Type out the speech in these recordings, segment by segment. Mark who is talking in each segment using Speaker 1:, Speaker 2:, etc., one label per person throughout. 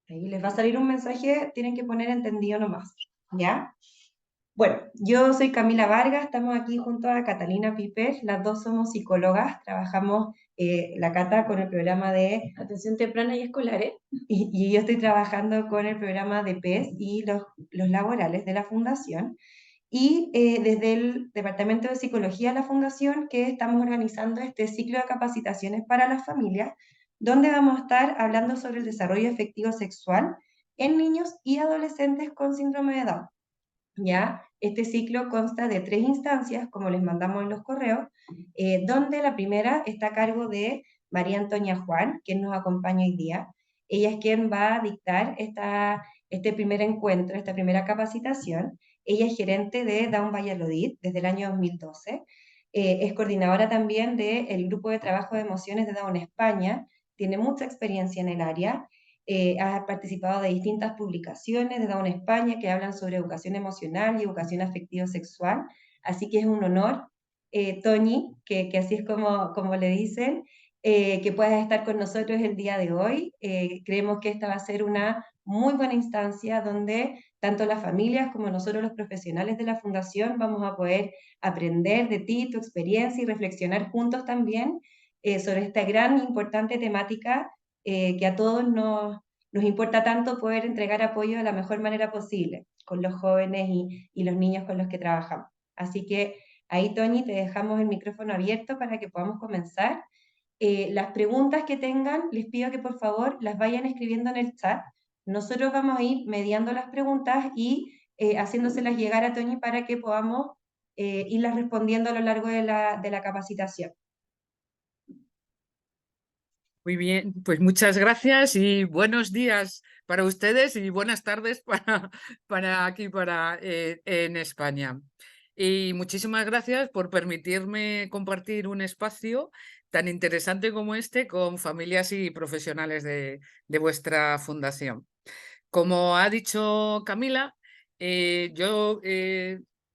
Speaker 1: Ahí les va a salir un mensaje, tienen que poner entendido nomás, ¿ya? Bueno, yo soy Camila Vargas, estamos aquí junto a Catalina Piper, las dos somos psicólogas, trabajamos la Cata con el programa de
Speaker 2: Atención temprana y escolares.
Speaker 1: y yo estoy trabajando con el programa de PES y los laborales de la Fundación. Y desde el Departamento de Psicología de la Fundación que estamos organizando este ciclo de capacitaciones para las familias, donde vamos a estar hablando sobre el desarrollo efectivo sexual en niños y adolescentes con síndrome de Down. ¿Ya? Este ciclo consta de 3 instancias, como les mandamos en los correos, donde la primera está a cargo de María Antonia Juan, quien nos acompaña hoy día. Ella es quien va a dictar este primer encuentro, esta primera capacitación. Ella es gerente de Down Valladolid desde el año 2012. Es coordinadora también del Grupo de Trabajo de Emociones de Down España. Tiene mucha experiencia en el área, ha participado de distintas publicaciones de Down España que hablan sobre educación emocional y educación afectivo-sexual, así que es un honor, Toñi, que así es como le dicen, que puedas estar con nosotros el día de hoy. Creemos que esta va a ser una muy buena instancia donde tanto las familias como nosotros los profesionales de la Fundación vamos a poder aprender de ti, tu experiencia y reflexionar juntos también sobre esta gran e importante temática que a todos nos importa tanto poder entregar apoyo de la mejor manera posible con los jóvenes y los niños con los que trabajamos. Así que ahí, Toñi, te dejamos el micrófono abierto para que podamos comenzar. Las preguntas que tengan, les pido que por favor las vayan escribiendo en el chat. Nosotros vamos a ir mediando las preguntas y haciéndoselas llegar a Toñi para que podamos irlas respondiendo a lo largo de la capacitación.
Speaker 3: Muy bien, pues muchas gracias y buenos días para ustedes y buenas tardes para aquí, en España. Y muchísimas gracias por permitirme compartir un espacio tan interesante como este con familias y profesionales de vuestra fundación. Como ha dicho Camila, yo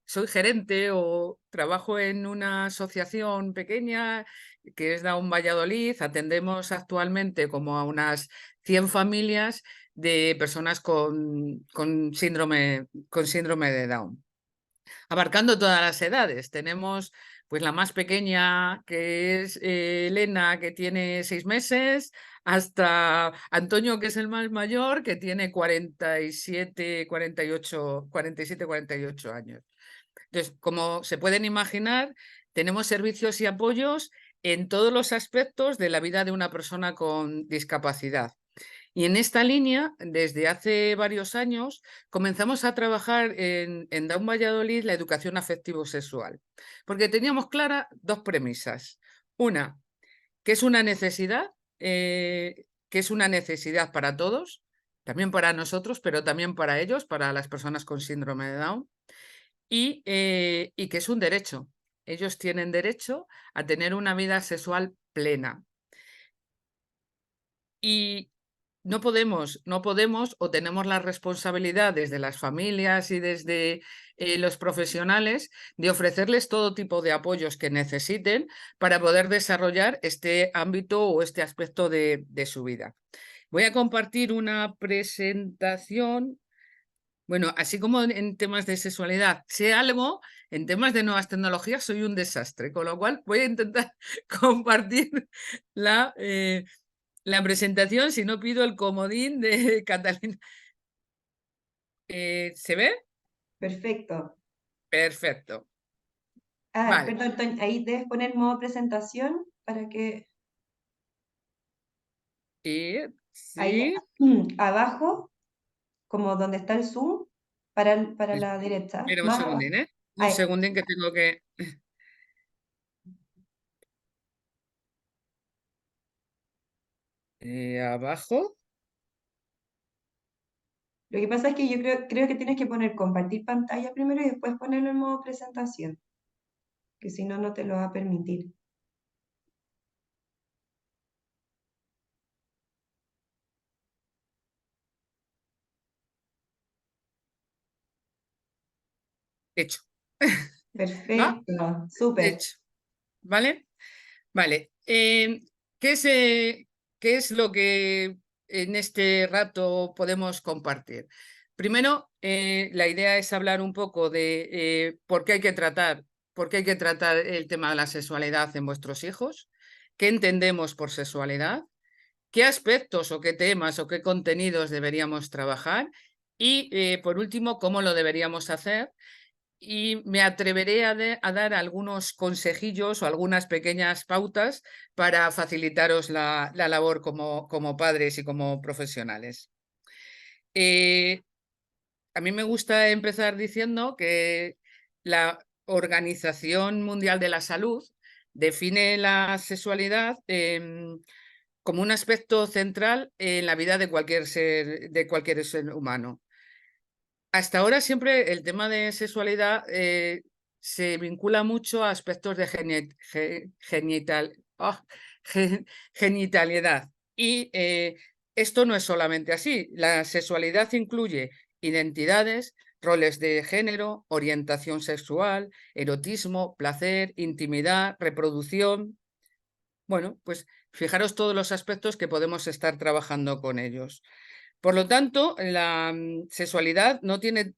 Speaker 3: soy gerente o trabajo en una asociación pequeña que es Down Valladolid. Atendemos actualmente como a unas 100 familias de personas con síndrome de Down, abarcando todas las edades. Tenemos pues la más pequeña, que es Elena, que tiene 6 meses, hasta Antonio, que es el más mayor, que tiene 47, 48 años. Entonces, como se pueden imaginar, tenemos servicios y apoyos en todos los aspectos de la vida de una persona con discapacidad. Y en esta línea, desde hace varios años, comenzamos a trabajar en Down Valladolid la educación afectivo-sexual, porque teníamos claras 2 premisas. Una, que es una necesidad, para todos, también para nosotros, pero también para ellos, para las personas con síndrome de Down, y que es un derecho. Ellos tienen derecho a tener una vida sexual plena. Y no podemos o tenemos la responsabilidad desde las familias y desde los profesionales de ofrecerles todo tipo de apoyos que necesiten para poder desarrollar este ámbito o este aspecto de su vida. Voy a compartir una presentación. Bueno, así como en temas de sexualidad sé algo, en temas de nuevas tecnologías soy un desastre, con lo cual voy a intentar compartir la, la presentación, si no pido el comodín de Catalina. ¿Se ve?
Speaker 1: Perfecto.
Speaker 3: Perfecto. Vale.
Speaker 1: Perdón, Toñi, ahí debes poner modo presentación para que
Speaker 3: Y
Speaker 1: ahí
Speaker 3: sí,
Speaker 1: abajo, como donde está el zoom, para la derecha,
Speaker 3: espera un
Speaker 1: más abajo.
Speaker 3: segundín, ¿eh? Un
Speaker 1: Ahí.
Speaker 3: segundín que tengo que... abajo.
Speaker 1: Lo que pasa es que yo creo que tienes que poner compartir pantalla primero y después ponerlo en modo presentación, que si no, no te lo va a permitir.
Speaker 3: Hecho. ¿Va?
Speaker 1: Perfecto, súper.
Speaker 3: Hecho. ¿Vale? Vale. ¿Qué es lo que en este rato podemos compartir. Primero, la idea es hablar un poco de por qué hay que tratar el tema de la sexualidad en vuestros hijos, qué entendemos por sexualidad, qué aspectos o qué temas o qué contenidos deberíamos trabajar y, por último, cómo lo deberíamos hacer. Y me atreveré a dar algunos consejillos o algunas pequeñas pautas para facilitaros la labor como padres y como profesionales. A mí me gusta empezar diciendo que la Organización Mundial de la Salud define la sexualidad como un aspecto central en la vida de cualquier ser humano. Hasta ahora siempre el tema de sexualidad se vincula mucho a aspectos de genitalidad. Y esto no es solamente así. La sexualidad incluye identidades, roles de género, orientación sexual, erotismo, placer, intimidad, reproducción. Bueno, pues fijaros todos los aspectos que podemos estar trabajando con ellos. Por lo tanto, la sexualidad no tiene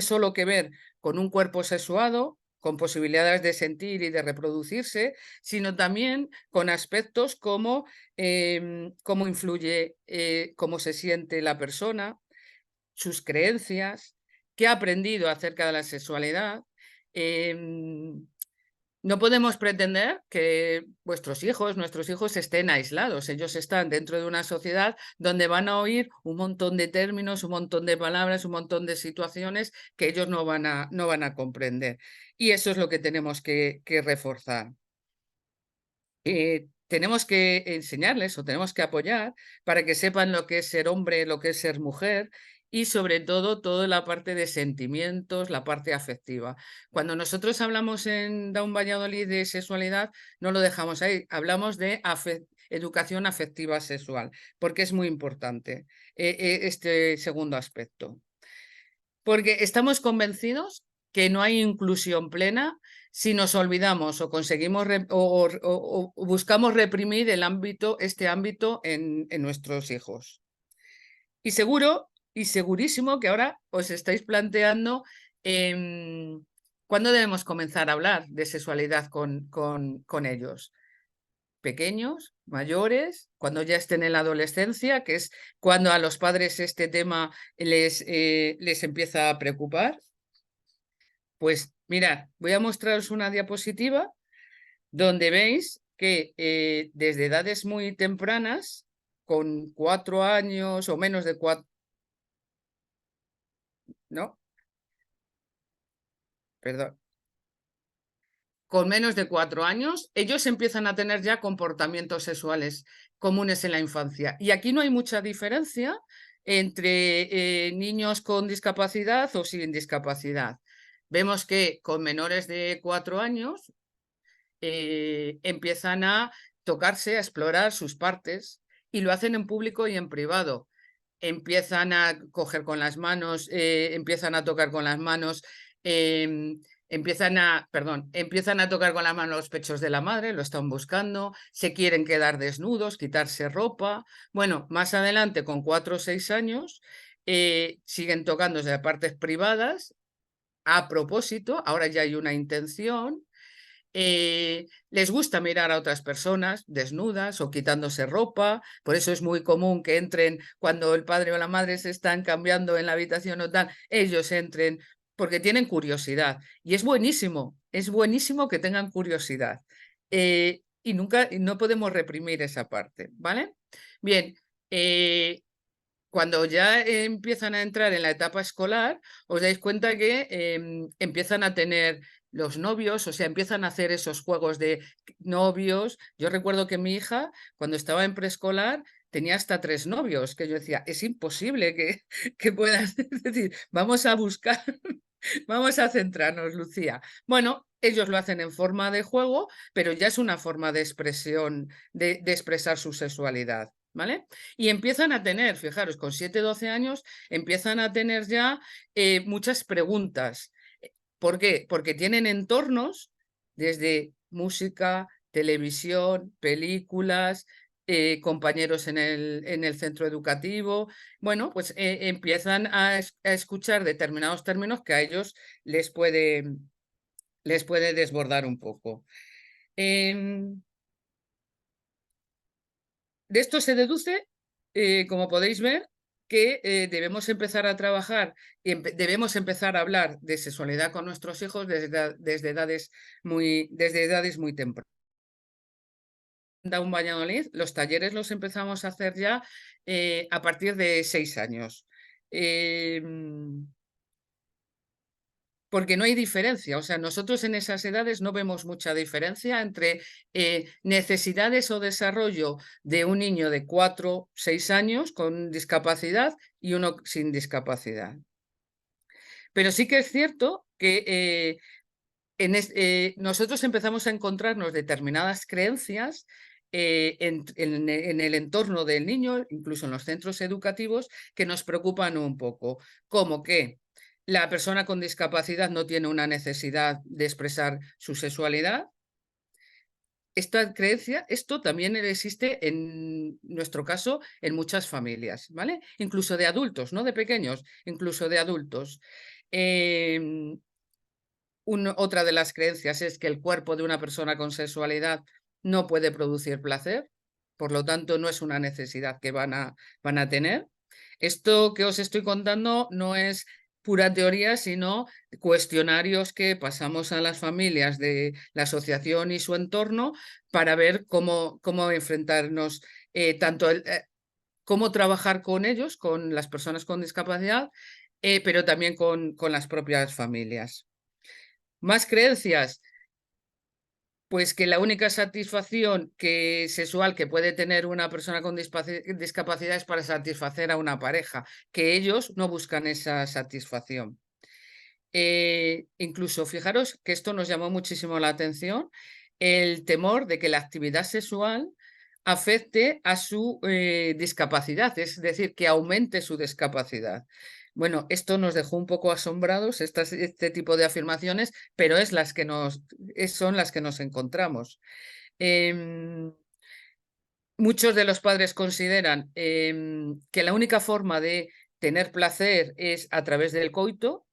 Speaker 3: solo que ver con un cuerpo sexuado, con posibilidades de sentir y de reproducirse, sino también con aspectos como cómo influye, cómo se siente la persona, sus creencias, qué ha aprendido acerca de la sexualidad. No podemos pretender que nuestros hijos estén aislados. Ellos están dentro de una sociedad donde van a oír un montón de términos, un montón de palabras, un montón de situaciones que ellos no van a comprender. Y eso es lo que tenemos que reforzar. Tenemos que enseñarles o tenemos que apoyar para que sepan lo que es ser hombre, lo que es ser mujer y sobre todo toda la parte de sentimientos, la parte afectiva. Cuando nosotros hablamos en Down Valladolid de sexualidad, no lo dejamos ahí, hablamos de educación afectiva sexual, porque es muy importante este segundo aspecto. Porque estamos convencidos que no hay inclusión plena si nos olvidamos o conseguimos o buscamos reprimir este ámbito en nuestros hijos. Y seguro y segurísimo que ahora os estáis planteando cuándo debemos comenzar a hablar de sexualidad con ellos. Pequeños, mayores, cuando ya estén en la adolescencia, que es cuando a los padres este tema les empieza a preocupar. Pues mirad, voy a mostraros una diapositiva donde veis que desde edades muy tempranas, con 4 años o menos de 4, no, perdón, con menos de 4 años, ellos empiezan a tener ya comportamientos sexuales comunes en la infancia. Y aquí no hay mucha diferencia entre niños con discapacidad o sin discapacidad. Vemos que con menores de 4 años empiezan a tocarse, a explorar sus partes y lo hacen en público y en privado. Empiezan a coger con las manos, empiezan a tocar con las manos, empiezan a tocar con las manos los pechos de la madre, lo están buscando, se quieren quedar desnudos, quitarse ropa. Bueno, más adelante, con 4 o 6 años, siguen tocándose de partes privadas a propósito, ahora ya hay una intención. Les gusta mirar a otras personas desnudas o quitándose ropa, por eso es muy común que entren cuando el padre o la madre se están cambiando en la habitación o tal, ellos entren porque tienen curiosidad y es buenísimo que tengan curiosidad y no podemos reprimir esa parte, ¿vale? Bien, cuando ya empiezan a entrar en la etapa escolar, os dais cuenta que empiezan a tener los novios, o sea, empiezan a hacer esos juegos de novios. Yo recuerdo que mi hija, cuando estaba en preescolar, tenía hasta 3 novios, que yo decía, es imposible que puedas, es decir, vamos a buscar, vamos a centrarnos, Lucía. Bueno, ellos lo hacen en forma de juego, pero ya es una forma de expresión, de expresar su sexualidad. ¿Vale? Y empiezan a tener, fijaros, con 7, 12 años, empiezan a tener ya muchas preguntas. ¿Por qué? Porque tienen entornos desde música, televisión, películas, compañeros en el centro educativo. Bueno, pues empiezan a escuchar determinados términos que a ellos les puede desbordar un poco. De esto se deduce, como podéis ver, que debemos empezar a trabajar y debemos empezar a hablar de sexualidad con nuestros hijos desde edades muy tempranas. En Valladolid, los talleres los empezamos a hacer ya a partir de 6 años. Porque no hay diferencia, o sea, nosotros en esas edades no vemos mucha diferencia entre necesidades o desarrollo de un niño de 4, 6 años con discapacidad y uno sin discapacidad. Pero sí que es cierto que nosotros empezamos a encontrarnos determinadas creencias en el entorno del niño, incluso en los centros educativos, que nos preocupan un poco, como que la persona con discapacidad no tiene una necesidad de expresar su sexualidad. Esta creencia, esto también existe en nuestro caso en muchas familias, ¿vale? Incluso de adultos, no de pequeños, incluso de adultos. Otra de las creencias es que el cuerpo de una persona con sexualidad no puede producir placer, por lo tanto no es una necesidad que van a tener. Esto que os estoy contando no es pura teoría, sino cuestionarios que pasamos a las familias de la asociación y su entorno para ver cómo enfrentarnos, cómo trabajar con ellos, con las personas con discapacidad, pero también con las propias familias. Más creencias, pues que la única satisfacción sexual que puede tener una persona con discapacidad es para satisfacer a una pareja, que ellos no buscan esa satisfacción. Incluso fijaros que esto nos llamó muchísimo la atención, el temor de que la actividad sexual afecte a su discapacidad, es decir, que aumente su discapacidad. Bueno, esto nos dejó un poco asombrados, este tipo de afirmaciones, pero son las que nos encontramos. Muchos de los padres consideran que la única forma de tener placer es a través del coito,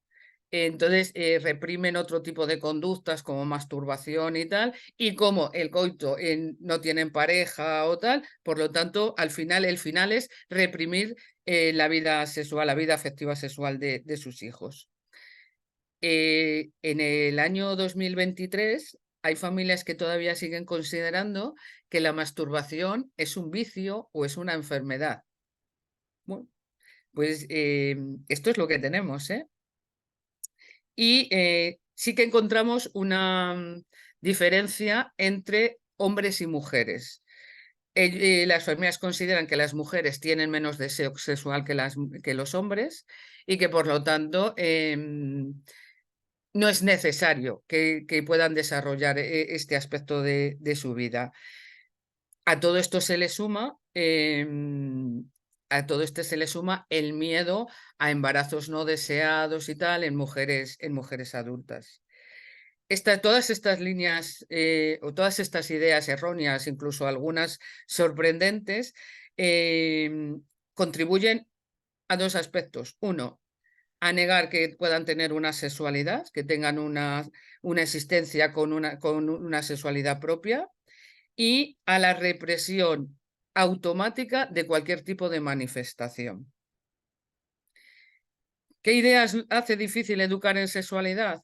Speaker 3: entonces reprimen otro tipo de conductas como masturbación y tal, y como el coito no tienen pareja o tal, por lo tanto, el final es reprimir la vida sexual, la vida afectiva sexual de sus hijos. En el año 2023 hay familias que todavía siguen considerando que la masturbación es un vicio o es una enfermedad. Bueno, pues esto es lo que tenemos, ¿eh? Y sí que encontramos una diferencia entre hombres y mujeres. Las familias consideran que las mujeres tienen menos deseo sexual que los hombres y que por lo tanto no es necesario que puedan desarrollar este aspecto de su vida. A todo esto se le suma el miedo a embarazos no deseados y tal en mujeres adultas. Todas estas líneas o todas estas ideas erróneas, incluso algunas sorprendentes, contribuyen a dos aspectos. Uno, a negar que puedan tener una sexualidad, que tengan una existencia con una sexualidad propia, y a la represión automática de cualquier tipo de manifestación. ¿Qué ideas hace difícil educar en sexualidad?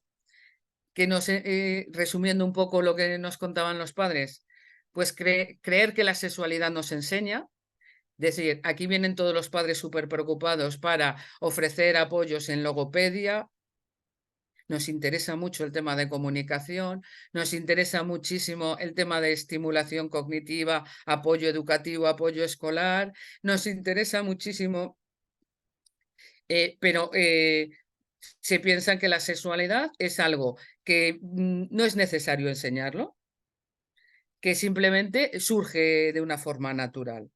Speaker 3: Resumiendo un poco lo que nos contaban los padres, pues creer que la sexualidad nos enseña. Es decir, aquí vienen todos los padres súper preocupados para ofrecer apoyos en logopedia. Nos interesa mucho el tema de comunicación, nos interesa muchísimo el tema de estimulación cognitiva, apoyo educativo, apoyo escolar, nos interesa muchísimo, pero se piensa que la sexualidad es algo que no es necesario enseñarlo, que simplemente surge de una forma natural.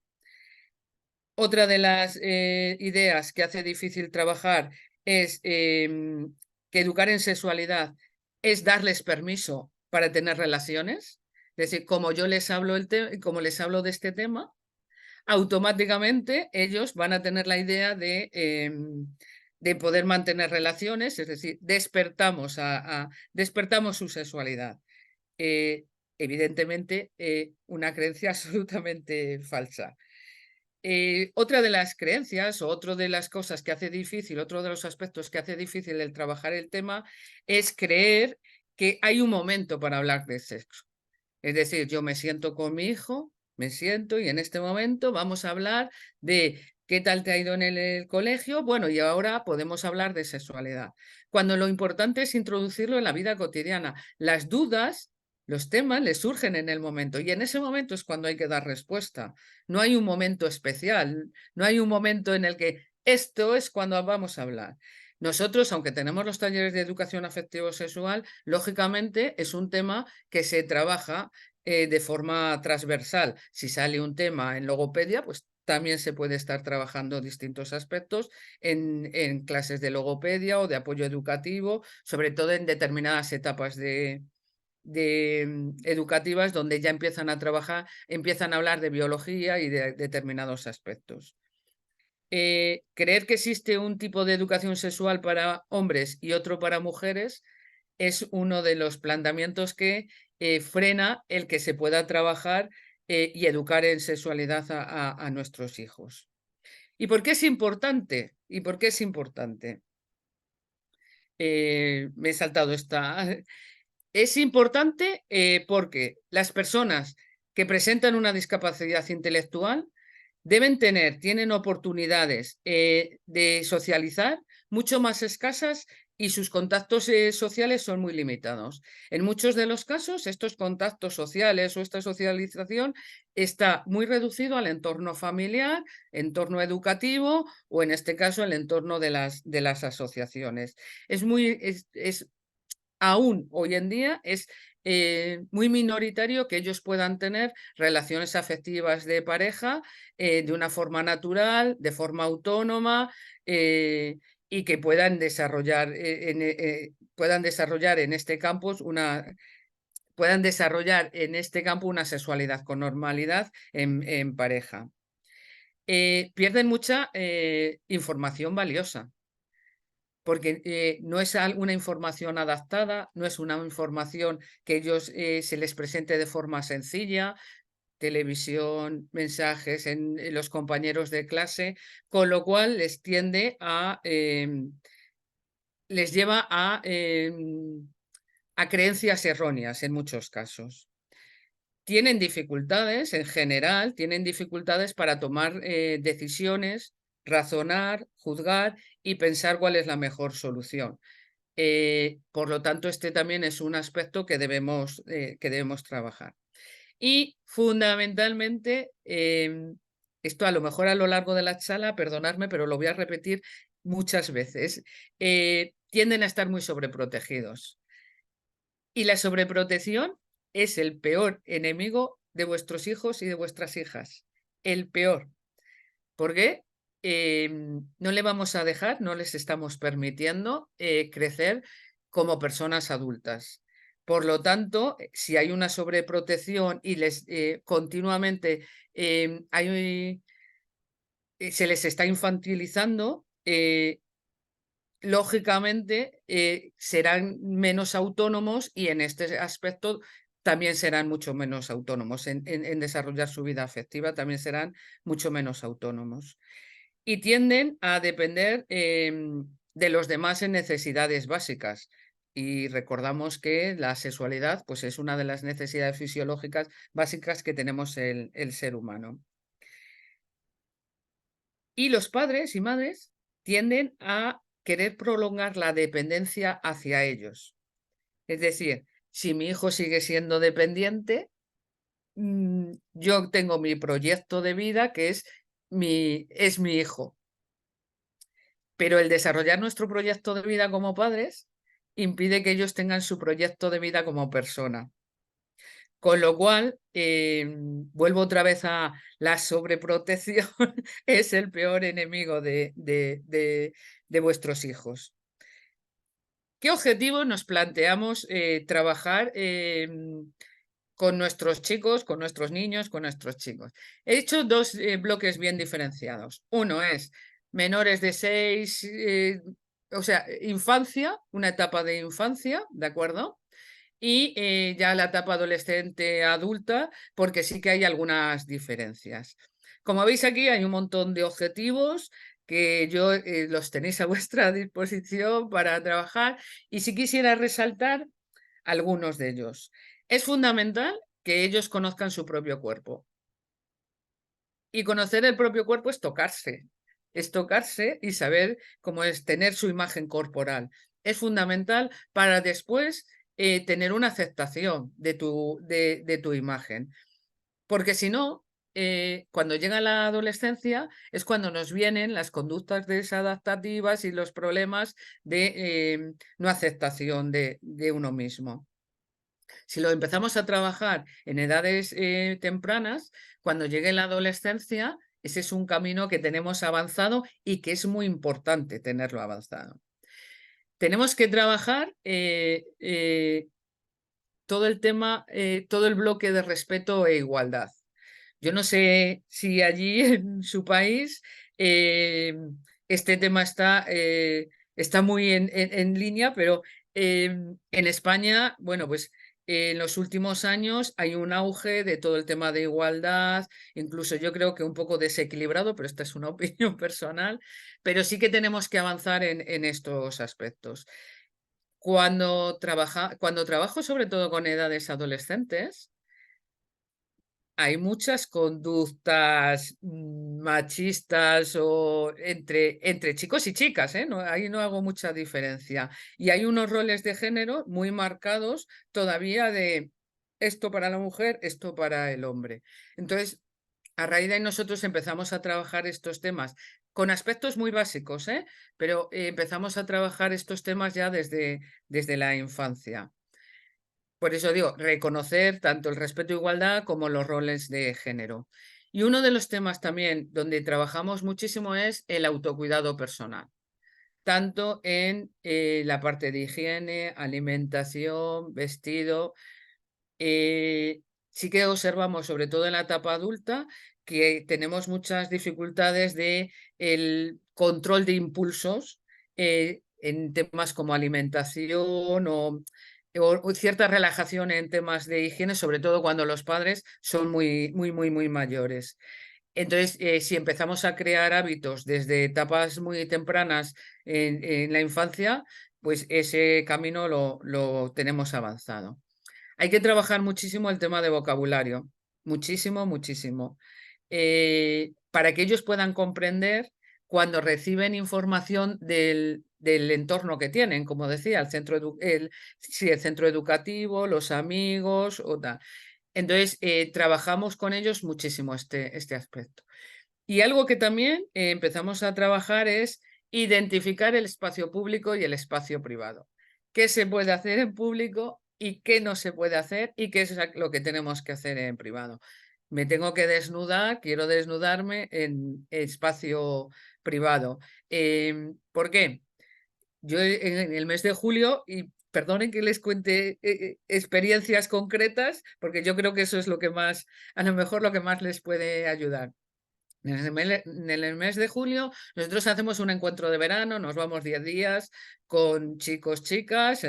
Speaker 3: Otra de las ideas que hace difícil trabajar es que educar en sexualidad es darles permiso para tener relaciones. Es decir, como les hablo de este tema, automáticamente ellos van a tener la idea de poder mantener relaciones, es decir, despertamos su sexualidad. Evidentemente, una creencia absolutamente falsa. Otra de las creencias o otra de las cosas que hace difícil, otro de los aspectos que hace difícil el trabajar el tema es creer que hay un momento para hablar de sexo. Es decir, yo me siento con mi hijo, me siento y en este momento vamos a hablar de qué tal te ha ido en el colegio. Bueno, y ahora podemos hablar de sexualidad. Cuando lo importante es introducirlo en la vida cotidiana. Las dudas, los temas les surgen en el momento y en ese momento es cuando hay que dar respuesta. No hay un momento especial, no hay un momento en el que esto es cuando vamos a hablar. Nosotros, aunque tenemos los talleres de educación afectivo-sexual, lógicamente es un tema que se trabaja de forma transversal. Si sale un tema en logopedia, pues también se puede estar trabajando distintos aspectos en clases de logopedia o de apoyo educativo, sobre todo en determinadas etapas educativas donde ya empiezan a trabajar, empiezan a hablar de biología y de determinados aspectos. Creer que existe un tipo de educación sexual para hombres y otro para mujeres es uno de los planteamientos que frena el que se pueda trabajar y educar en sexualidad a nuestros hijos. ¿Y por qué es importante? ¿Y por qué es importante? Me he saltado esta. Es importante porque las personas que presentan una discapacidad intelectual tienen oportunidades de socializar mucho más escasas y sus contactos sociales son muy limitados. En muchos de los casos, estos contactos sociales o esta socialización está muy reducido al entorno familiar, entorno educativo o en este caso el entorno de las asociaciones. Aún hoy en día es muy minoritario que ellos puedan tener relaciones afectivas de pareja de una forma natural, de forma autónoma y que puedan desarrollar en este campo una sexualidad con normalidad en pareja. Pierden mucha información valiosa porque no es una información adaptada, no es una información que ellos se les presente de forma sencilla, televisión, mensajes en los compañeros de clase, con lo cual les lleva a creencias erróneas en muchos casos. Tienen dificultades, en general, tienen dificultades para tomar decisiones, razonar, juzgar y pensar cuál es la mejor solución. Por lo tanto, este también es un aspecto que debemos trabajar. Y fundamentalmente, esto a lo mejor a lo largo de la charla, perdonadme, pero lo voy a repetir muchas veces, tienden a estar muy sobreprotegidos. Y la sobreprotección es el peor enemigo de vuestros hijos y de vuestras hijas. El peor. ¿Por qué? No le vamos a dejar, no les estamos permitiendo crecer como personas adultas. Por lo tanto, si hay una sobreprotección y les continuamente se les está infantilizando, lógicamente serán menos autónomos y en este aspecto también serán mucho menos autónomos. En desarrollar su vida afectiva también serán mucho menos autónomos. Y tienden a depender de los demás en necesidades básicas. Y recordamos que la sexualidad pues, es una de las necesidades fisiológicas básicas que tenemos el ser humano. Y los padres y madres tienden a querer prolongar la dependencia hacia ellos. Es decir, si mi hijo sigue siendo dependiente, yo tengo mi proyecto de vida que es mi hijo. Pero el desarrollar nuestro proyecto de vida como padres impide que ellos tengan su proyecto de vida como persona. Con lo cual, vuelvo otra vez a la sobreprotección, es el peor enemigo de vuestros hijos. ¿Qué objetivos nos planteamos trabajar con nuestros chicos, con nuestros niños, con nuestros chicos. He hecho dos bloques bien diferenciados. Uno es menores de 6, o sea, infancia, una etapa de infancia, ¿de acuerdo? Y ya la etapa adolescente adulta, porque sí que hay algunas diferencias. Como veis aquí hay un montón de objetivos que yo los tenéis a vuestra disposición para trabajar y si quisiera resaltar algunos de ellos. Es fundamental que ellos conozcan su propio cuerpo. Y conocer el propio cuerpo es tocarse y saber cómo es tener su imagen corporal. Es fundamental para después tener una aceptación de tu imagen. Porque si no, cuando llega la adolescencia es cuando nos vienen las conductas desadaptativas y los problemas de no aceptación de uno mismo. Si lo empezamos a trabajar en edades tempranas, cuando llegue la adolescencia, ese es un camino que tenemos avanzado y que es muy importante tenerlo avanzado. Tenemos que trabajar todo el tema, todo el bloque de respeto e igualdad. Yo no sé si allí en su país eh, este tema está muy en línea, pero en España, bueno, pues en los últimos años hay un auge de todo el tema de igualdad, incluso yo creo que un poco desequilibrado, pero esta es una opinión personal, pero sí que tenemos que avanzar en estos aspectos. Cuando trabajo sobre todo con edades adolescentes, hay muchas conductas machistas o entre chicos y chicas, ¿eh? Ahí no hago mucha diferencia. Y hay unos roles de género muy marcados todavía de esto para la mujer, esto para el hombre. Entonces, a raíz de ahí nosotros empezamos a trabajar estos temas con aspectos muy básicos, ¿eh? Pero empezamos a trabajar estos temas ya desde la infancia. Por eso digo, reconocer tanto el respeto e igualdad como los roles de género. Y uno de los temas también donde trabajamos muchísimo es el autocuidado personal, tanto en la parte de higiene, alimentación, vestido. eh, sí que observamos, sobre todo en la etapa adulta, que tenemos muchas dificultades de el control de impulsos en temas como alimentación o cierta relajación en temas de higiene, sobre todo cuando los padres son muy mayores. Entonces, si empezamos a crear hábitos desde etapas muy tempranas en la infancia, pues ese camino lo tenemos avanzado. Hay que trabajar muchísimo el tema de vocabulario, muchísimo, para que ellos puedan comprender cuando reciben información del entorno que tienen, como decía, el centro educativo, los amigos o tal. Entonces, trabajamos con ellos muchísimo este aspecto. Y algo que también empezamos a trabajar es identificar el espacio público y el espacio privado. ¿Qué se puede hacer en público y qué no se puede hacer y qué es lo que tenemos que hacer en privado? Me tengo que desnudar, quiero desnudarme en espacio privado. ¿Por qué? Yo en el mes de julio, y perdonen que les cuente experiencias concretas, porque yo creo que eso es lo que más, a lo mejor lo que más les puede ayudar. En el mes de julio nosotros hacemos un encuentro de verano, nos vamos 10 días con chicos, chicas,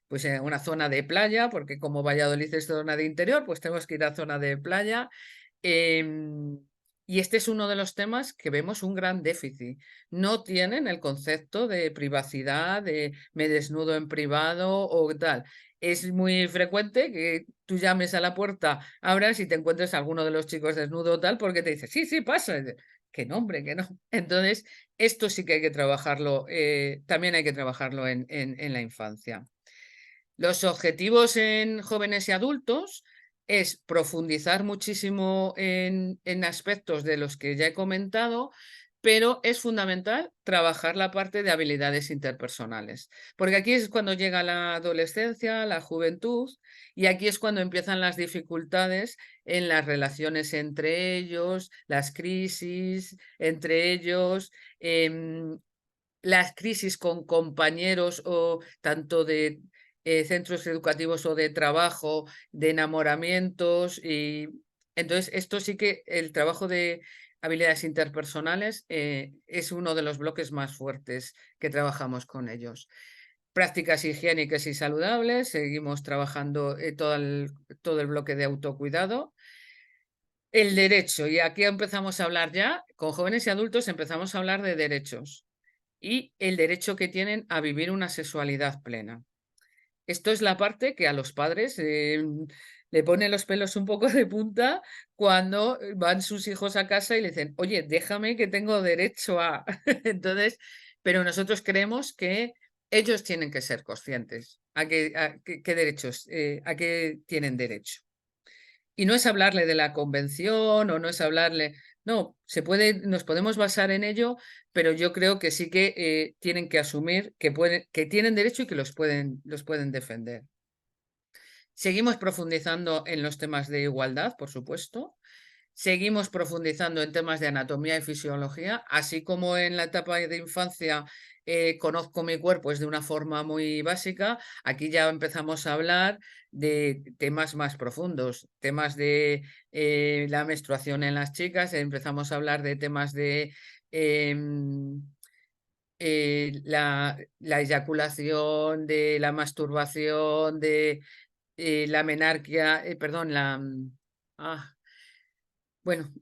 Speaker 3: pues en una zona de playa, porque como Valladolid es zona de interior, pues tenemos que ir a zona de playa. Em, y este es uno de los temas que vemos un gran déficit. No tienen el concepto de privacidad, de me desnudo en privado o tal. Es muy frecuente que tú llames a la puerta, abras y te encuentres a alguno de los chicos desnudo o tal, porque te dice, sí, sí, pasa. Que no, hombre, que no. Entonces, esto sí que hay que trabajarlo, también hay que trabajarlo en la infancia. Los objetivos en jóvenes y adultos es profundizar muchísimo en aspectos de los que ya he comentado, pero es fundamental trabajar la parte de habilidades interpersonales, porque aquí es cuando llega la adolescencia, la juventud, y aquí es cuando empiezan las dificultades en las relaciones entre ellos, las crisis entre ellos, las crisis con compañeros o tanto centros educativos o de trabajo, de enamoramientos. Y entonces esto sí que el trabajo de habilidades interpersonales es uno de los bloques más fuertes que trabajamos con ellos. Prácticas higiénicas y saludables, seguimos trabajando todo el bloque de autocuidado. El derecho, y aquí empezamos a hablar ya, con jóvenes y adultos empezamos a hablar de derechos y el derecho que tienen a vivir una sexualidad plena. Esto es la parte que a los padres le pone los pelos un poco de punta cuando van sus hijos a casa y le dicen, oye, déjame que tengo derecho a... Entonces, pero nosotros creemos que ellos tienen que ser conscientes qué derechos, a qué tienen derecho. Y no es hablarle de la convención o no es hablarle, no, nos podemos basar en ello, pero yo creo que sí que tienen que asumir que tienen derecho y que los pueden defender. Seguimos profundizando en los temas de igualdad, por supuesto. Seguimos profundizando en temas de anatomía y fisiología, así como en la etapa de infancia conozco mi cuerpo es de una forma muy básica. Aquí ya empezamos a hablar de temas más profundos, temas de la menstruación en las chicas, empezamos a hablar de temas de em, la eyaculación, de la masturbación, de la menarquia, perdón, ah, bueno,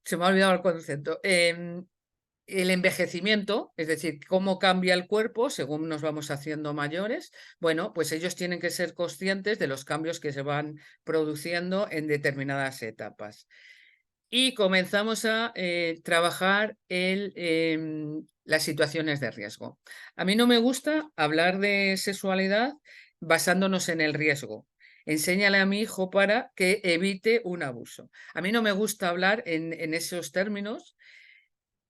Speaker 3: se me ha olvidado el concepto. El envejecimiento, es decir, cómo cambia el cuerpo según nos vamos haciendo mayores. Bueno, pues ellos tienen que ser conscientes de los cambios que se van produciendo en determinadas etapas. Y comenzamos a trabajar las situaciones de riesgo. A mí no me gusta hablar de sexualidad basándonos en el riesgo. Enséñale a mi hijo para que evite un abuso. A mí no me gusta hablar en esos términos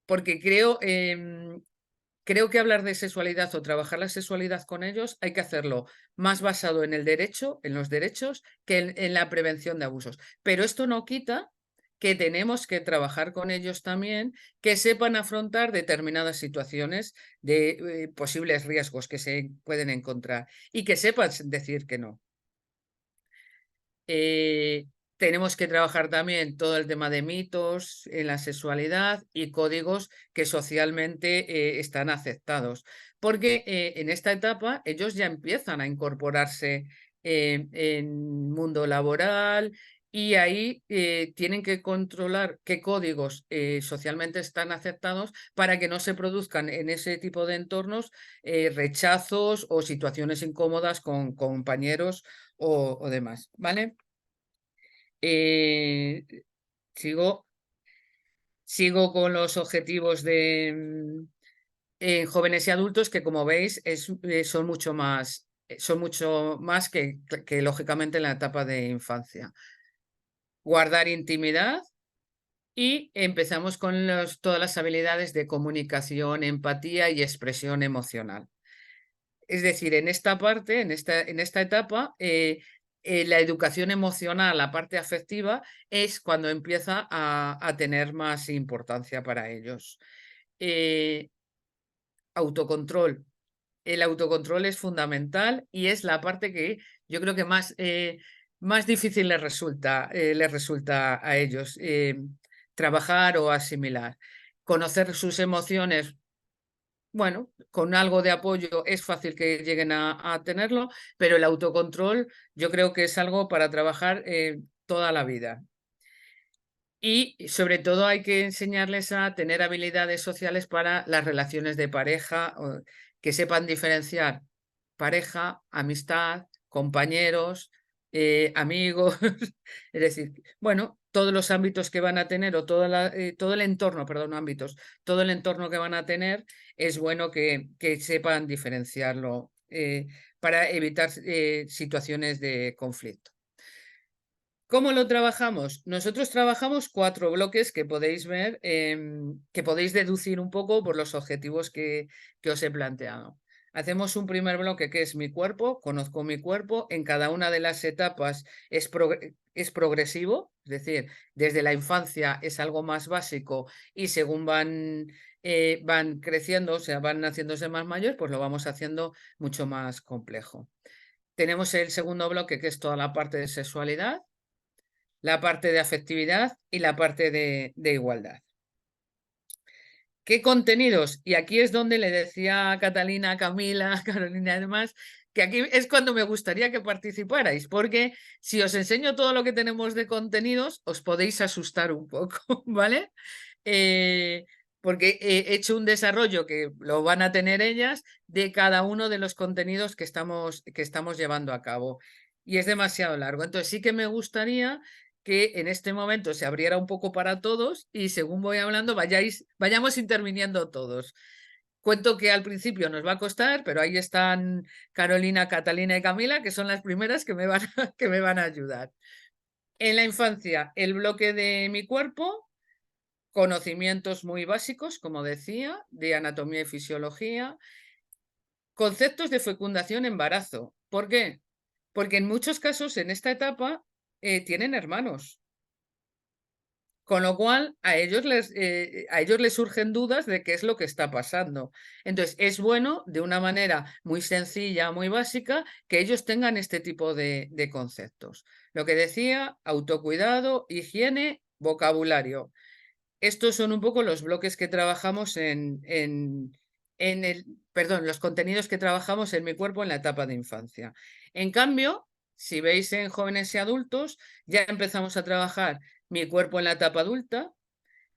Speaker 3: porque creo que hablar de sexualidad o trabajar la sexualidad con ellos hay que hacerlo más basado en el derecho, en los derechos, que en la prevención de abusos. Pero esto no quita que tenemos que trabajar con ellos también, que sepan afrontar determinadas situaciones de posibles riesgos que se pueden encontrar y que sepan decir que no. Eh, tenemos que trabajar también todo el tema de mitos en la sexualidad y códigos que socialmente están aceptados, porque en esta etapa ellos ya empiezan a incorporarse en mundo laboral y ahí tienen que controlar qué códigos socialmente están aceptados para que no se produzcan en ese tipo de entornos rechazos o situaciones incómodas con compañeros o demás, ¿vale? Eh, sigo, sigo con los objetivos de jóvenes y adultos que, como veis, son mucho más que lógicamente en la etapa de infancia. Guardar intimidad y empezamos con todas las habilidades de comunicación, empatía y expresión emocional. Es decir, en esta parte, en esta etapa, la educación emocional, la parte afectiva, es cuando empieza a tener más importancia para ellos. Autocontrol. El autocontrol es fundamental y es la parte que yo creo que más difícil les resulta a ellos trabajar o asimilar. Conocer sus emociones, bueno, con algo de apoyo es fácil que lleguen a tenerlo, pero el autocontrol yo creo que es algo para trabajar toda la vida. Y sobre todo hay que enseñarles a tener habilidades sociales para las relaciones de pareja, que sepan diferenciar pareja, amistad, compañeros, amigos, es decir, bueno, todos los ámbitos que van a tener o todo el entorno, perdón, no ámbitos, todo el entorno que van a tener es bueno que sepan diferenciarlo para evitar situaciones de conflicto. ¿Cómo lo trabajamos? Nosotros trabajamos 4 bloques que podéis ver, que podéis deducir un poco por los objetivos que os he planteado. Hacemos un primer bloque que es mi cuerpo, conozco mi cuerpo, en cada una de las etapas es progresivo, es decir, desde la infancia es algo más básico y según van creciendo, o sea, van haciéndose más mayores, pues lo vamos haciendo mucho más complejo. tenemos el segundo bloque, que es toda la parte de sexualidad, la parte de afectividad y la parte de igualdad. ¿Qué contenidos? Y aquí es donde le decía a Catalina, a Camila, a Carolina y demás, que aquí es cuando me gustaría que participarais, porque si os enseño todo lo que tenemos de contenidos, os podéis asustar un poco, ¿vale? Eh, porque he hecho un desarrollo que lo van a tener ellas de cada uno de los contenidos que estamos llevando a cabo. Y es demasiado largo. Entonces sí que me gustaría que en este momento se abriera un poco para todos y según voy hablando vayamos interviniendo todos. Cuento que al principio nos va a costar, pero ahí están Carolina, Catalina y Camila, que son las primeras que que me van a ayudar. En la infancia, el bloque de mi cuerpo, conocimientos muy básicos, como decía, de anatomía y fisiología, conceptos de fecundación, embarazo. ¿Por qué? Porque en muchos casos en esta etapa tienen hermanos. Con lo cual, a ellos les surgen dudas de qué es lo que está pasando. Entonces, es bueno, de una manera muy sencilla, muy básica, que ellos tengan este tipo de conceptos. Lo que decía, autocuidado, higiene, vocabulario. Estos son un poco los bloques que trabajamos los contenidos que trabajamos en mi cuerpo en la etapa de infancia. En cambio, si veis en jóvenes y adultos, ya empezamos a trabajar mi cuerpo en la etapa adulta.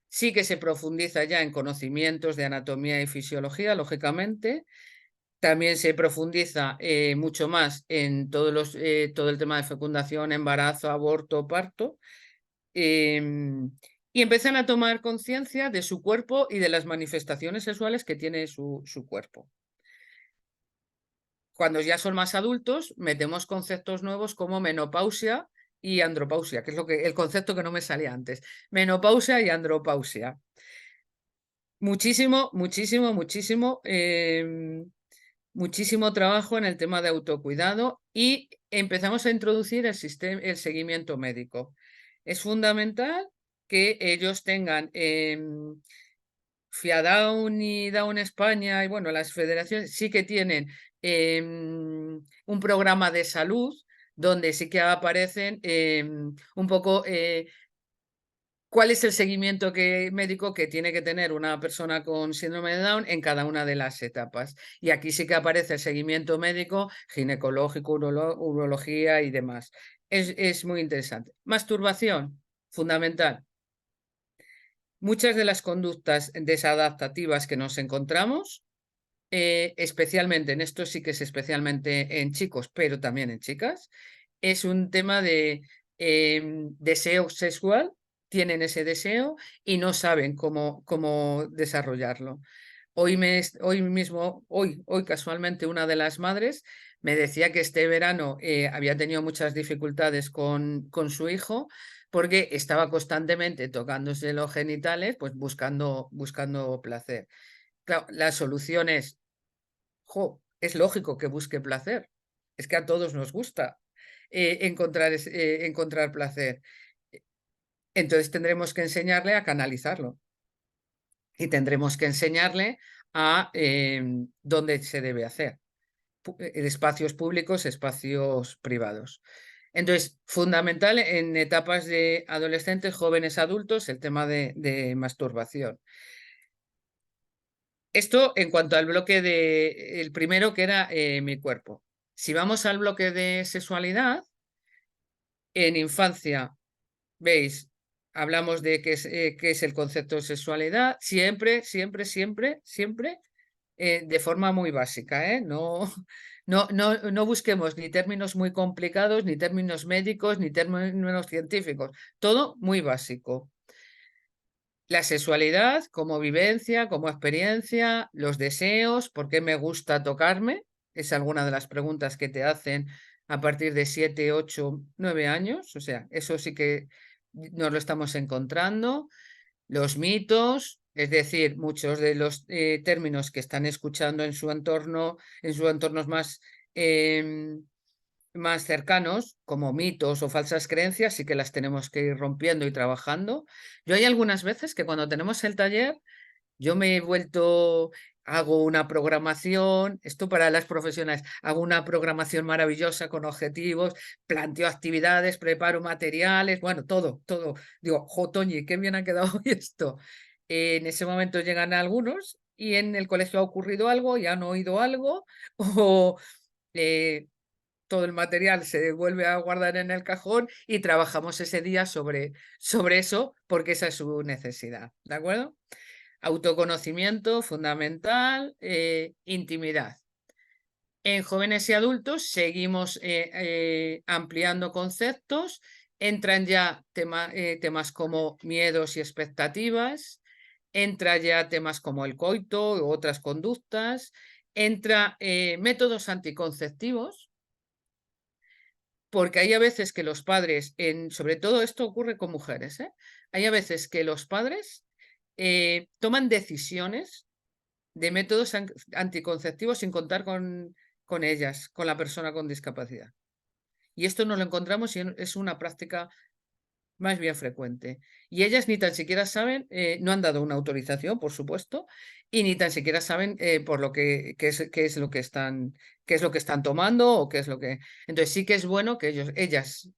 Speaker 3: Sí que se profundiza ya en conocimientos de anatomía y fisiología, lógicamente. También se profundiza mucho más en todo el tema de fecundación, embarazo, aborto, parto. Y empiezan a tomar conciencia de su cuerpo y de las manifestaciones sexuales que tiene su cuerpo. Cuando ya son más adultos, metemos conceptos nuevos como menopausia y andropausia, que es el concepto que no me salía antes. Menopausia y andropausia. Muchísimo, muchísimo, muchísimo, muchísimo trabajo en el tema de autocuidado y empezamos a introducir el seguimiento médico. Es fundamental que ellos tengan FIADown y Down España, y bueno, las federaciones sí que tienen un programa de salud donde sí que aparecen un poco cuál es el seguimiento médico que tiene que tener una persona con síndrome de Down en cada una de las etapas. Y aquí sí que aparece el seguimiento médico, ginecológico, urología y demás. Es muy interesante. Masturbación, fundamental. Muchas de las conductas desadaptativas que nos encontramos, especialmente en esto sí que es especialmente en chicos, pero también en chicas, es un tema de deseo sexual, tienen ese deseo y no saben cómo desarrollarlo. Hoy mismo, hoy casualmente una de las madres me decía que este verano había tenido muchas dificultades con su hijo porque estaba constantemente tocándose los genitales, pues buscando placer. Claro, la solución es, es lógico que busque placer. Es que a todos nos gusta encontrar placer. Entonces tendremos que enseñarle a canalizarlo y tendremos que enseñarle a dónde se debe hacer. Espacios públicos, espacios privados. Entonces, fundamental en etapas de adolescentes, jóvenes, adultos, el tema de masturbación. Esto en cuanto al bloque el primero que era mi cuerpo. Si vamos al bloque de sexualidad, en infancia, veis, hablamos de qué es el concepto de sexualidad, siempre, siempre, siempre, siempre, de forma muy básica, ¿eh? No busquemos ni términos muy complicados, ni términos médicos, ni términos científicos, todo muy básico. La sexualidad como vivencia, como experiencia, los deseos, ¿por qué me gusta tocarme? Es alguna de las preguntas que te hacen a partir de 7, 8, 9 años. O sea, eso sí que nos lo estamos encontrando. Los mitos, es decir, muchos de los términos que están escuchando en su entorno, en sus entornos más cercanos, como mitos o falsas creencias, sí que las tenemos que ir rompiendo y trabajando. Yo hay algunas veces que cuando tenemos el taller, yo me he vuelto hago una programación, esto para las profesionales, hago una programación maravillosa con objetivos, planteo actividades, preparo materiales, bueno, todo, todo. Digo, jo, Toñi, qué bien ha quedado hoy esto. En ese momento llegan algunos y en el colegio ha ocurrido algo y han oído algo o eh, todo el material se vuelve a guardar en el cajón y trabajamos ese día sobre eso porque esa es su necesidad, ¿de acuerdo? Autoconocimiento fundamental, intimidad. En jóvenes y adultos seguimos ampliando conceptos, entran ya temas como miedos y expectativas, entra ya temas como el coito u otras conductas, entra métodos anticonceptivos, porque hay a veces que los padres, sobre todo esto ocurre con mujeres, hay a veces que los padres toman decisiones de métodos anticonceptivos sin contar con ellas, con la persona con discapacidad. Y esto nos lo encontramos y es una práctica más bien frecuente. Y ellas ni tan siquiera saben, no han dado una autorización, por supuesto, y ni tan siquiera saben por lo qué es lo que están tomando o qué es lo que. Entonces sí que es bueno que ellas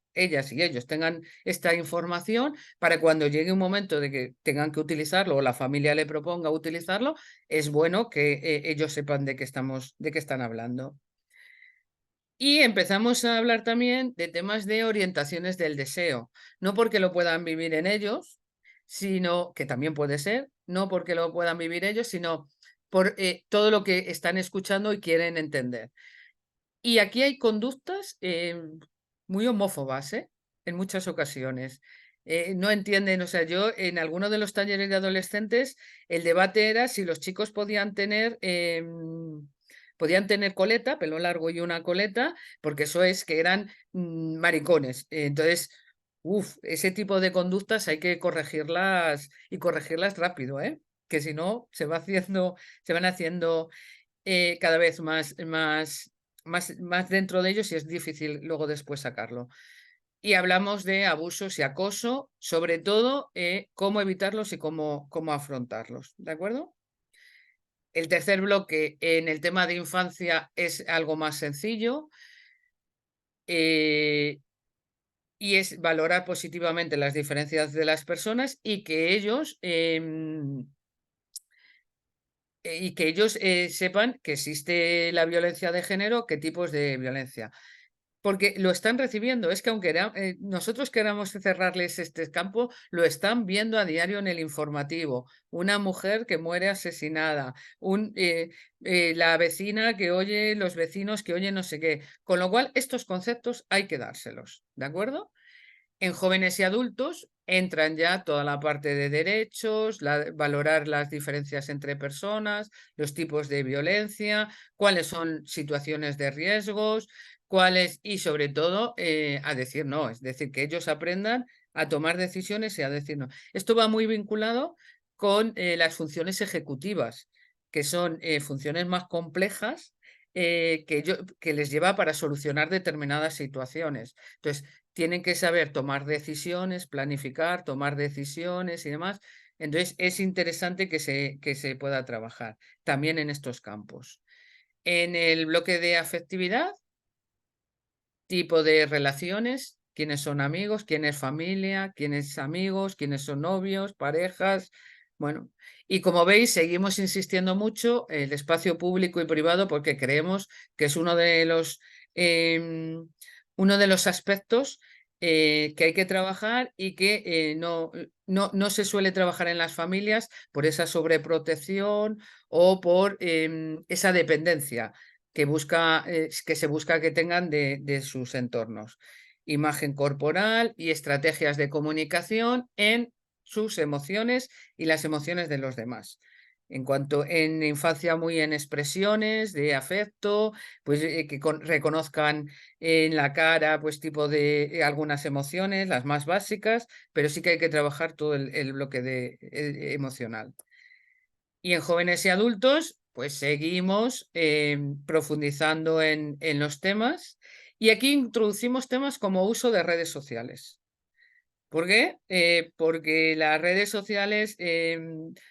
Speaker 3: y ellos tengan esta información para cuando llegue un momento de que tengan que utilizarlo o la familia le proponga utilizarlo, es bueno que ellos sepan de qué están hablando. Y empezamos a hablar también de temas de orientaciones del deseo, no porque lo puedan vivir en ellos, sino que también puede ser, no porque lo puedan vivir ellos, sino por todo lo que están escuchando y quieren entender. Y aquí hay conductas muy homófobas, en muchas ocasiones. No entienden, o sea, yo en alguno de los talleres de adolescentes, el debate era si los chicos podían tener coleta, pelo largo y una coleta, porque eso es que eran maricones. Entonces, ese tipo de conductas hay que corregirlas y corregirlas rápido, que si no se van haciendo cada vez más dentro de ellos y es difícil luego después sacarlo. Y hablamos de abusos y acoso, sobre todo cómo evitarlos y cómo afrontarlos, ¿de acuerdo? El tercer bloque en el tema de infancia es algo más sencillo y es valorar positivamente las diferencias de las personas y que ellos sepan que existe la violencia de género, qué tipos de violencia. Porque lo están recibiendo, es que aunque nosotros queramos cerrarles este campo, lo están viendo a diario en el informativo. Una mujer que muere asesinada, la vecina que oye, los vecinos que oyen no sé qué. Con lo cual, estos conceptos hay que dárselos, ¿de acuerdo? En jóvenes y adultos entran ya toda la parte de derechos, valorar las diferencias entre personas, los tipos de violencia, cuáles son situaciones de riesgos, cuáles y sobre todo a decir no, es decir, que ellos aprendan a tomar decisiones y a decir no. Esto va muy vinculado con las funciones ejecutivas, que son funciones más complejas que les lleva para solucionar determinadas situaciones. Entonces, tienen que saber tomar decisiones, planificar, tomar decisiones y demás. Entonces, es interesante que se pueda trabajar también en estos campos. En el bloque de afectividad, tipo de relaciones, quiénes son amigos, quién es familia, quiénes amigos, quiénes son novios, parejas. Bueno, y como veis, seguimos insistiendo mucho en el espacio público y privado porque creemos que es uno de los aspectos que hay que trabajar y que no se suele trabajar en las familias por esa sobreprotección o por esa dependencia que se busca que tengan de sus entornos. Imagen corporal y estrategias de comunicación en sus emociones y las emociones de los demás. En infancia muy en expresiones de afecto, pues que reconozcan en la cara pues tipo de algunas emociones, las más básicas, pero sí que hay que trabajar todo el bloque emocional. Y en jóvenes y adultos, pues seguimos profundizando en los temas y aquí introducimos temas como uso de redes sociales. ¿Por qué? Porque las redes sociales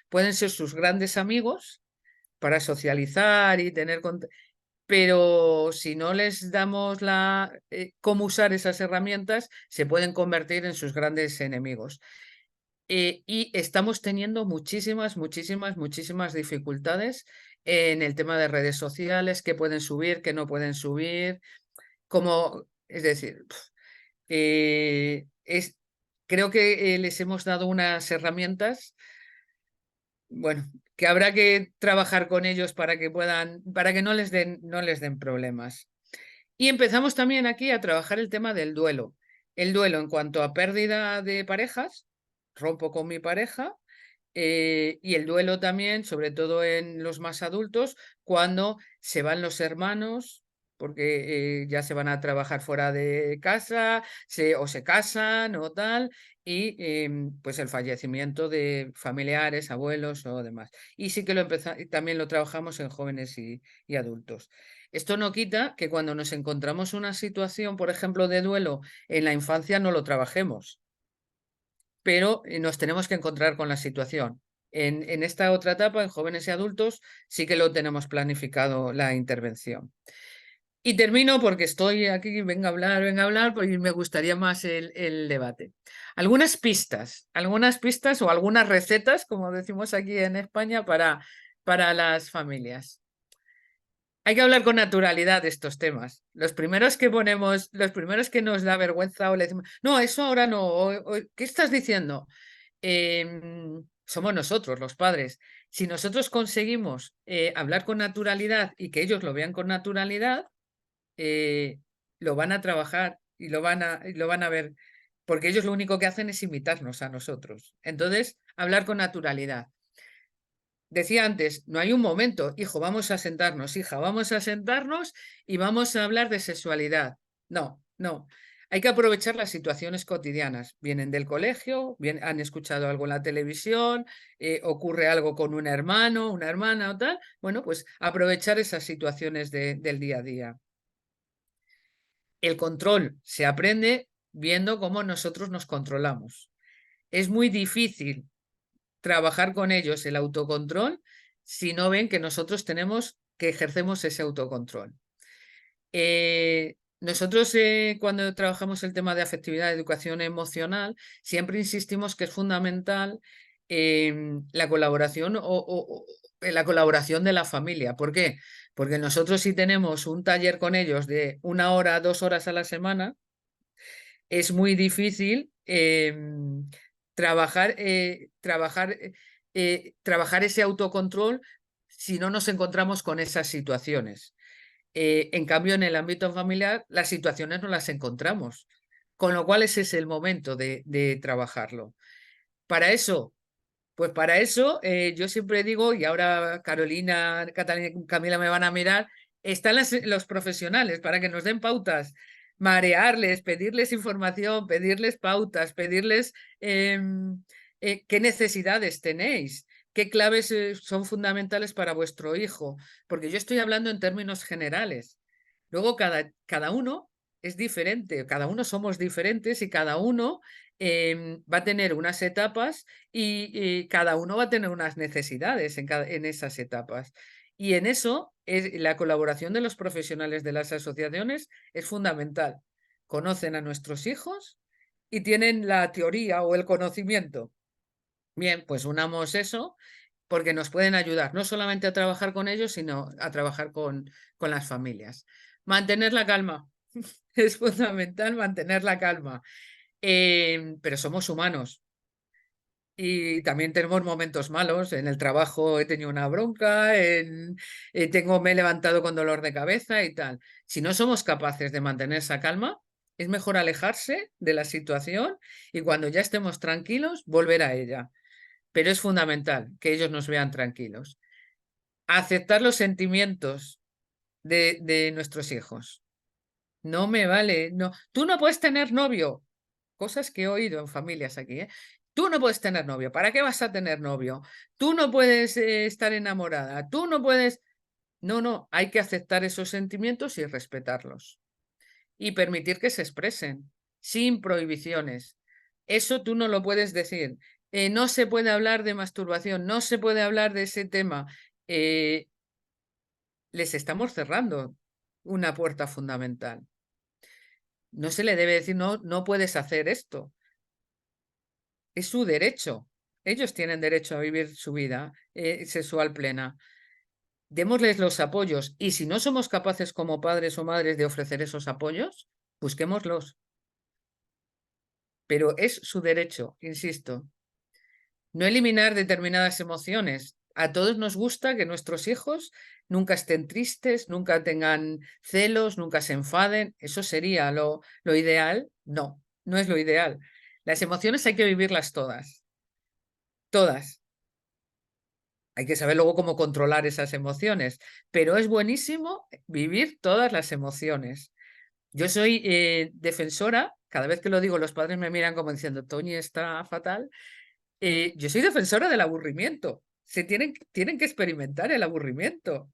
Speaker 3: pueden ser sus grandes amigos para socializar y tener pero si no les damos cómo usar esas herramientas, se pueden convertir en sus grandes enemigos. Y estamos teniendo muchísimas dificultades en el tema de redes sociales, qué pueden subir, qué no pueden subir, es decir, eh, es, creo que les hemos dado unas herramientas, bueno, que habrá que trabajar con ellos para que no les den problemas. Y empezamos también aquí a trabajar el tema del duelo. El duelo en cuanto a pérdida de parejas, rompo con mi pareja, y el duelo también, sobre todo en los más adultos, cuando se van los hermanos, porque ya se van a trabajar fuera de casa, o se casan o tal, y pues el fallecimiento de familiares, abuelos o demás. Y sí que también lo trabajamos en jóvenes y adultos. Esto no quita que cuando nos encontramos una situación, por ejemplo, de duelo en la infancia, no lo trabajemos, pero nos tenemos que encontrar con la situación. En esta otra etapa, en jóvenes y adultos, sí que lo tenemos planificado la intervención. Y termino porque estoy aquí, venga a hablar, porque me gustaría más el debate. Algunas pistas o algunas recetas, como decimos aquí en España, para las familias. Hay que hablar con naturalidad de estos temas. Los primeros que nos da vergüenza o le decimos, no, eso ahora no, ¿qué estás diciendo? Somos nosotros, los padres. Si nosotros conseguimos hablar con naturalidad y que ellos lo vean con naturalidad, lo van a trabajar y lo van a ver, porque ellos lo único que hacen es imitarnos a nosotros. Entonces, hablar con naturalidad. Decía antes, no hay un momento, hijo, vamos a sentarnos, hija, vamos a sentarnos y vamos a hablar de sexualidad. No, no. Hay que aprovechar las situaciones cotidianas. Vienen del colegio, han escuchado algo en la televisión, ocurre algo con un hermano, una hermana o tal. Bueno, pues aprovechar esas situaciones del día a día. El control se aprende viendo cómo nosotros nos controlamos. Es muy difícil trabajar con ellos el autocontrol si no ven que nosotros que ejercemos ese autocontrol. Nosotros cuando trabajamos el tema de afectividad, educación emocional, siempre insistimos que es fundamental la colaboración la colaboración de la familia. ¿Por qué? Porque nosotros si tenemos un taller con ellos de 1 hora, 2 horas a la semana, es muy difícil trabajar ese autocontrol si no nos encontramos con esas situaciones. En cambio, en el ámbito familiar, las situaciones no las encontramos, con lo cual ese es el momento de trabajarlo. Para eso, pues para eso yo siempre digo, y ahora Carolina, Catalina y Camila me van a mirar, están los profesionales para que nos den pautas, marearles, pedirles información, pedirles pautas, pedirles qué necesidades tenéis, qué claves son fundamentales para vuestro hijo, porque yo estoy hablando en términos generales. Luego cada uno es diferente, cada uno somos diferentes y cada uno va a tener unas etapas y cada uno va a tener unas necesidades en esas etapas. Y en eso la colaboración de los profesionales de las asociaciones es fundamental. Conocen a nuestros hijos y tienen la teoría o el conocimiento. Bien, pues unamos eso porque nos pueden ayudar no solamente a trabajar con ellos, sino a trabajar con las familias. Mantener la calma. Es fundamental mantener la calma. Pero somos humanos y también tenemos momentos malos. En el trabajo he tenido una bronca, me he levantado con dolor de cabeza y tal. Si no somos capaces de mantener esa calma, es mejor alejarse de la situación y cuando ya estemos tranquilos, volver a ella. Pero es fundamental que ellos nos vean tranquilos. Aceptar los sentimientos de nuestros hijos. No me vale, no. Tú no puedes tener novio. Cosas que he oído en familias aquí, ¿eh? Tú no puedes tener novio. ¿Para qué vas a tener novio? Tú no puedes estar enamorada. Tú no puedes. No, no. Hay que aceptar esos sentimientos y respetarlos. Y permitir que se expresen sin prohibiciones. Eso tú no lo puedes decir. No se puede hablar de masturbación. No se puede hablar de ese tema. les estamos cerrando una puerta fundamental. No se le debe decir, no, no puedes hacer esto. Es su derecho. Ellos tienen derecho a vivir su vida sexual plena. Démosles los apoyos y si no somos capaces como padres o madres de ofrecer esos apoyos, busquémoslos. Pero es su derecho, insisto. No eliminar determinadas emociones. A todos nos gusta que nuestros hijos nunca estén tristes, nunca tengan celos, nunca se enfaden. ¿Eso sería lo ideal? No, no es lo ideal. Las emociones hay que vivirlas todas. Todas. Hay que saber luego cómo controlar esas emociones, pero es buenísimo vivir todas las emociones. Yo soy defensora, cada vez que lo digo los padres me miran como diciendo, Toñi está fatal. Yo soy defensora del aburrimiento. Tienen que experimentar el aburrimiento.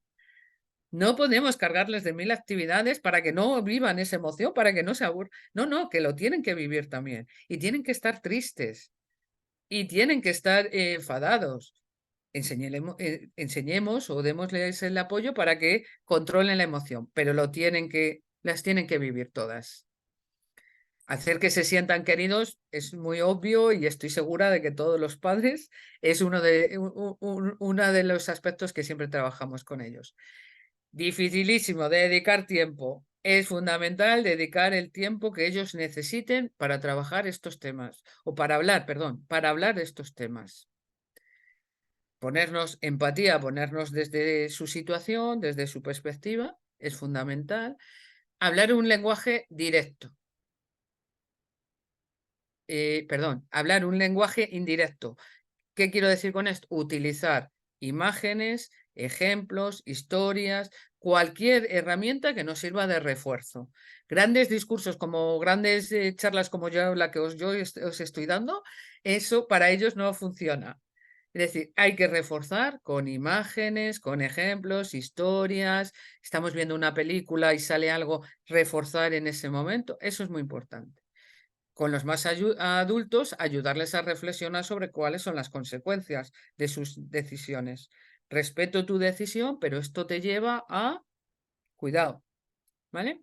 Speaker 3: No podemos cargarles de 1000 actividades para que no vivan esa emoción, para que no se aburran. No, no, que lo tienen que vivir también. Y tienen que estar tristes. Y tienen que estar enfadados. Enseñemos o démosles el apoyo para que controlen la emoción, pero las tienen que vivir todas. Hacer que se sientan queridos es muy obvio y estoy segura de que todos los padres es uno de los aspectos que siempre trabajamos con ellos. Dificilísimo de dedicar tiempo. Es fundamental dedicar el tiempo que ellos necesiten para trabajar estos temas, o para hablar, perdón, para hablar de estos temas. Ponernos empatía, ponernos desde su situación, desde su perspectiva, es fundamental. Hablar un lenguaje directo. Hablar un lenguaje indirecto. ¿Qué quiero decir con esto? Utilizar imágenes, ejemplos, historias, cualquier herramienta que nos sirva de refuerzo. Grandes discursos como grandes charlas como la que os estoy dando, eso para ellos no funciona. Es decir, hay que reforzar con imágenes, con ejemplos, historias. Estamos viendo una película y sale algo, reforzar en ese momento. Eso es muy importante. Con los más adultos, ayudarles a reflexionar sobre cuáles son las consecuencias de sus decisiones. Respeto tu decisión, pero esto te lleva a, cuidado, ¿vale?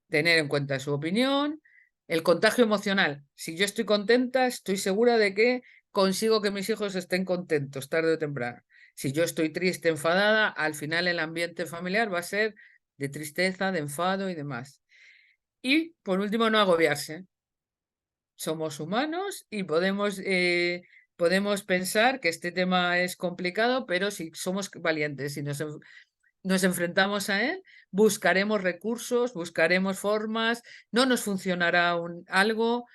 Speaker 3: Tener en cuenta su opinión, el contagio emocional. Si yo estoy contenta, estoy segura de que consigo que mis hijos estén contentos tarde o temprano. Si yo estoy triste, enfadada, al final el ambiente familiar va a ser de tristeza, de enfado y demás. Y por último, no agobiarse. Somos humanos y podemos pensar que este tema es complicado, pero si somos valientes y nos enfrentamos a él, buscaremos recursos, buscaremos formas, no nos funcionará algo,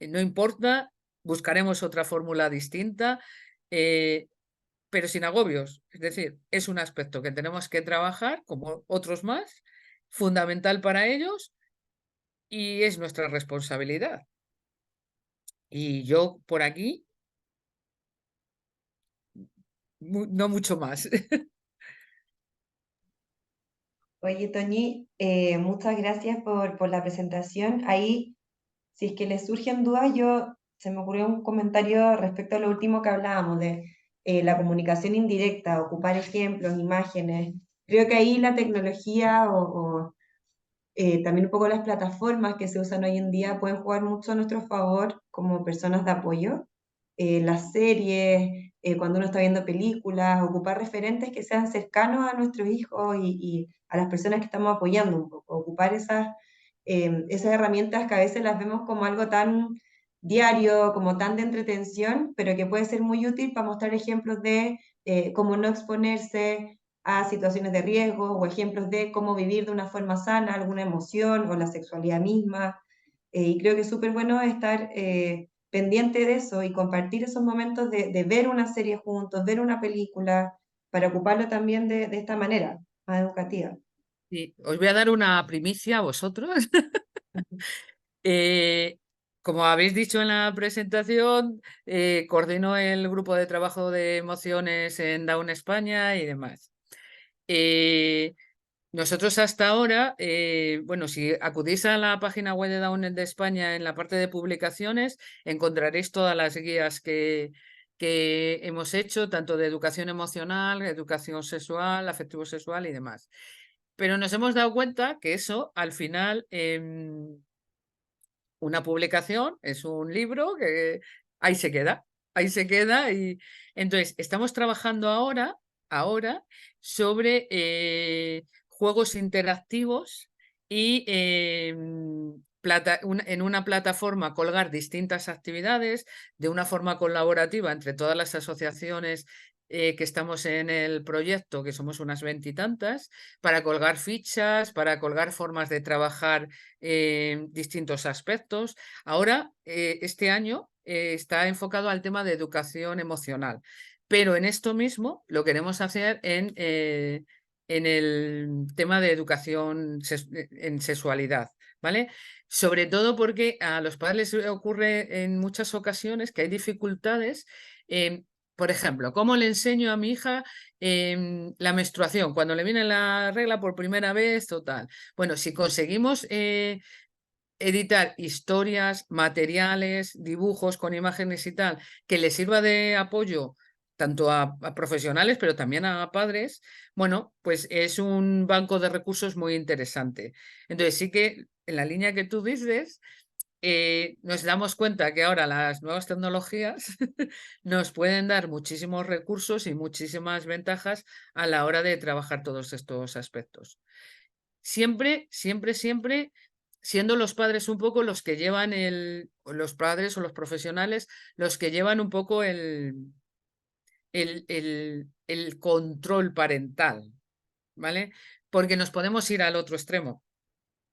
Speaker 3: no importa, buscaremos otra fórmula distinta, pero sin agobios. Es decir, es un aspecto que tenemos que trabajar, como otros más, fundamental para ellos y es nuestra responsabilidad. Y yo por aquí, no mucho más.
Speaker 1: Oye, Toñi, muchas gracias por la presentación. Ahí, si es que les surgen dudas, se me ocurrió un comentario respecto a lo último que hablábamos de la comunicación indirecta, ocupar ejemplos, imágenes. Creo que ahí la tecnología también un poco las plataformas que se usan hoy en día pueden jugar mucho a nuestro favor como personas de apoyo. Las series, cuando uno está viendo películas, ocupar referentes que sean cercanos a nuestros hijos y a las personas que estamos apoyando un poco, ocupar esas herramientas que a veces las vemos como algo tan diario, como tan de entretención, pero que puede ser muy útil para mostrar ejemplos de cómo no exponerse a situaciones de riesgo o ejemplos de cómo vivir de una forma sana alguna emoción o la sexualidad misma. Y creo que es súper bueno estar pendiente de eso y compartir esos momentos de ver una serie juntos, ver una película, para ocuparlo también de esta manera, más educativa.
Speaker 3: Sí, os voy a dar una primicia a vosotros. Eh, Como habéis dicho en la presentación, coordino el grupo de trabajo de emociones en Down España y demás. Nosotros hasta ahora, bueno, si acudís a la página web de Down de España en la parte de publicaciones, encontraréis todas las guías que que hemos hecho, tanto de educación emocional, educación sexual, afectivo-sexual y demás. Pero nos hemos dado cuenta que eso, al final, una publicación es un libro que ahí se queda y entonces estamos trabajando ahora sobre juegos interactivos y en una plataforma colgar distintas actividades de una forma colaborativa entre todas las asociaciones que estamos en el proyecto, que somos unas veintitantas, para colgar fichas, para colgar formas de trabajar distintos aspectos. Ahora, este año, está enfocado al tema de educación emocional, pero en esto mismo lo queremos hacer en el tema de educación en sexualidad, ¿vale? Sobre todo porque a los padres les ocurre en muchas ocasiones que hay dificultades. Por ejemplo, ¿cómo le enseño a mi hija la menstruación cuando le viene la regla por primera vez? Total. Bueno, si conseguimos editar historias, materiales, dibujos con imágenes y tal, que les sirva de apoyo tanto a profesionales, pero también a padres, bueno, pues es un banco de recursos muy interesante. Entonces, sí que en la línea que tú dices, nos damos cuenta que ahora las nuevas tecnologías nos pueden dar muchísimos recursos y muchísimas ventajas a la hora de trabajar todos estos aspectos. Siempre, siempre, siempre siendo los padres un poco los que llevan los padres o los profesionales, los que llevan un poco el control parental, ¿vale? Porque nos podemos ir al otro extremo.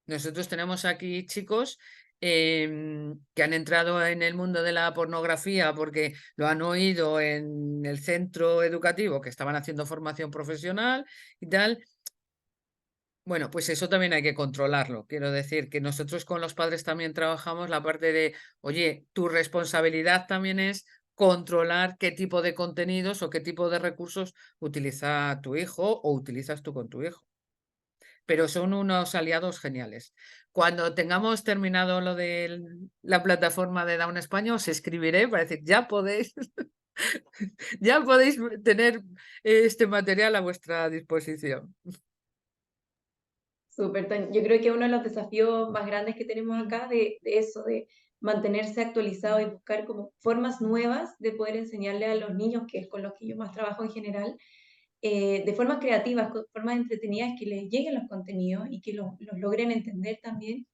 Speaker 3: Nosotros tenemos aquí chicos que han entrado en el mundo de la pornografía porque lo han oído en el centro educativo, que estaban haciendo formación profesional y tal. Bueno, pues eso también hay que controlarlo. Quiero decir que nosotros con los padres también trabajamos la parte de, oye, tu responsabilidad también es controlar qué tipo de contenidos o qué tipo de recursos utiliza tu hijo o utilizas tú con tu hijo. Pero son unos aliados geniales. Cuando tengamos terminado lo de la plataforma de Down España, os escribiré para decir, ya podéis, ya podéis tener este material a vuestra disposición.
Speaker 1: Súper, yo creo que uno de los desafíos más grandes que tenemos acá de eso, de mantenerse actualizado y buscar como formas nuevas de poder enseñarle a los niños, que es con los que yo más trabajo en general, de formas creativas, formas entretenidas que les lleguen los contenidos y que los logren entender también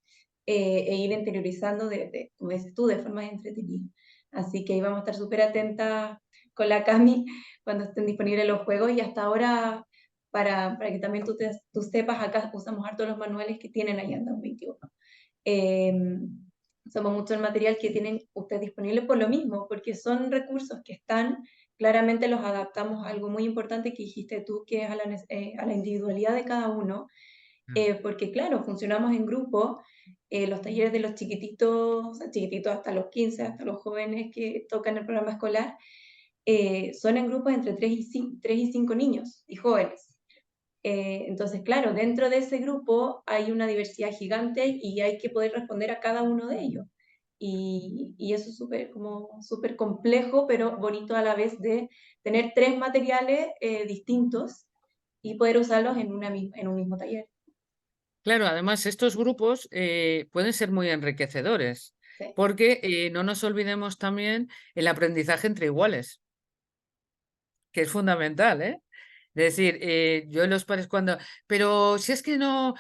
Speaker 1: e ir interiorizando, como dices tú, de formas entretenidas. Así que ahí vamos a estar súper atentas con la Cami cuando estén disponibles los juegos y hasta ahora, para que también tú sepas, acá usamos harto los manuales que tienen allá en 2021. Somos mucho el material que tienen ustedes disponible por lo mismo, porque son recursos que están, claramente los adaptamos a algo muy importante que dijiste tú, que es a la individualidad de cada uno, porque claro, funcionamos en grupo, los talleres de los chiquititos, o sea, chiquititos hasta los 15, hasta los jóvenes que tocan el programa escolar, son en grupos entre 3 y 5 niños y jóvenes. Entonces, claro, dentro de ese grupo hay una diversidad gigante y hay que poder responder a cada uno de ellos. Y eso es súper complejo, pero bonito a la vez de tener 3 materiales distintos y poder usarlos en un mismo taller.
Speaker 3: Claro, además estos grupos pueden ser muy enriquecedores,
Speaker 1: Sí.
Speaker 3: porque no nos olvidemos también el aprendizaje entre iguales, que es fundamental, ¿eh? Es decir, yo los padres cuando, pero si es que no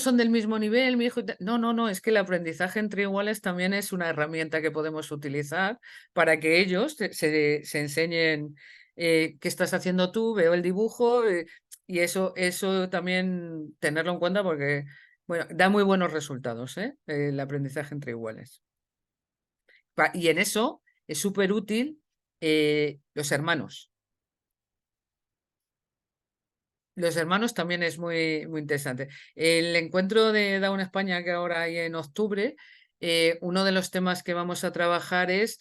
Speaker 3: son del mismo nivel, mi hijo, no, no, no, es que el aprendizaje entre iguales también es una herramienta que podemos utilizar para que ellos se enseñen qué estás haciendo tú, veo el dibujo, y eso también tenerlo en cuenta porque, bueno, da muy buenos resultados, ¿eh? El aprendizaje entre iguales. Y en eso es súper útil los hermanos. Los hermanos también es muy, muy interesante. El encuentro de Down España que ahora hay en octubre, uno de los temas que vamos a trabajar es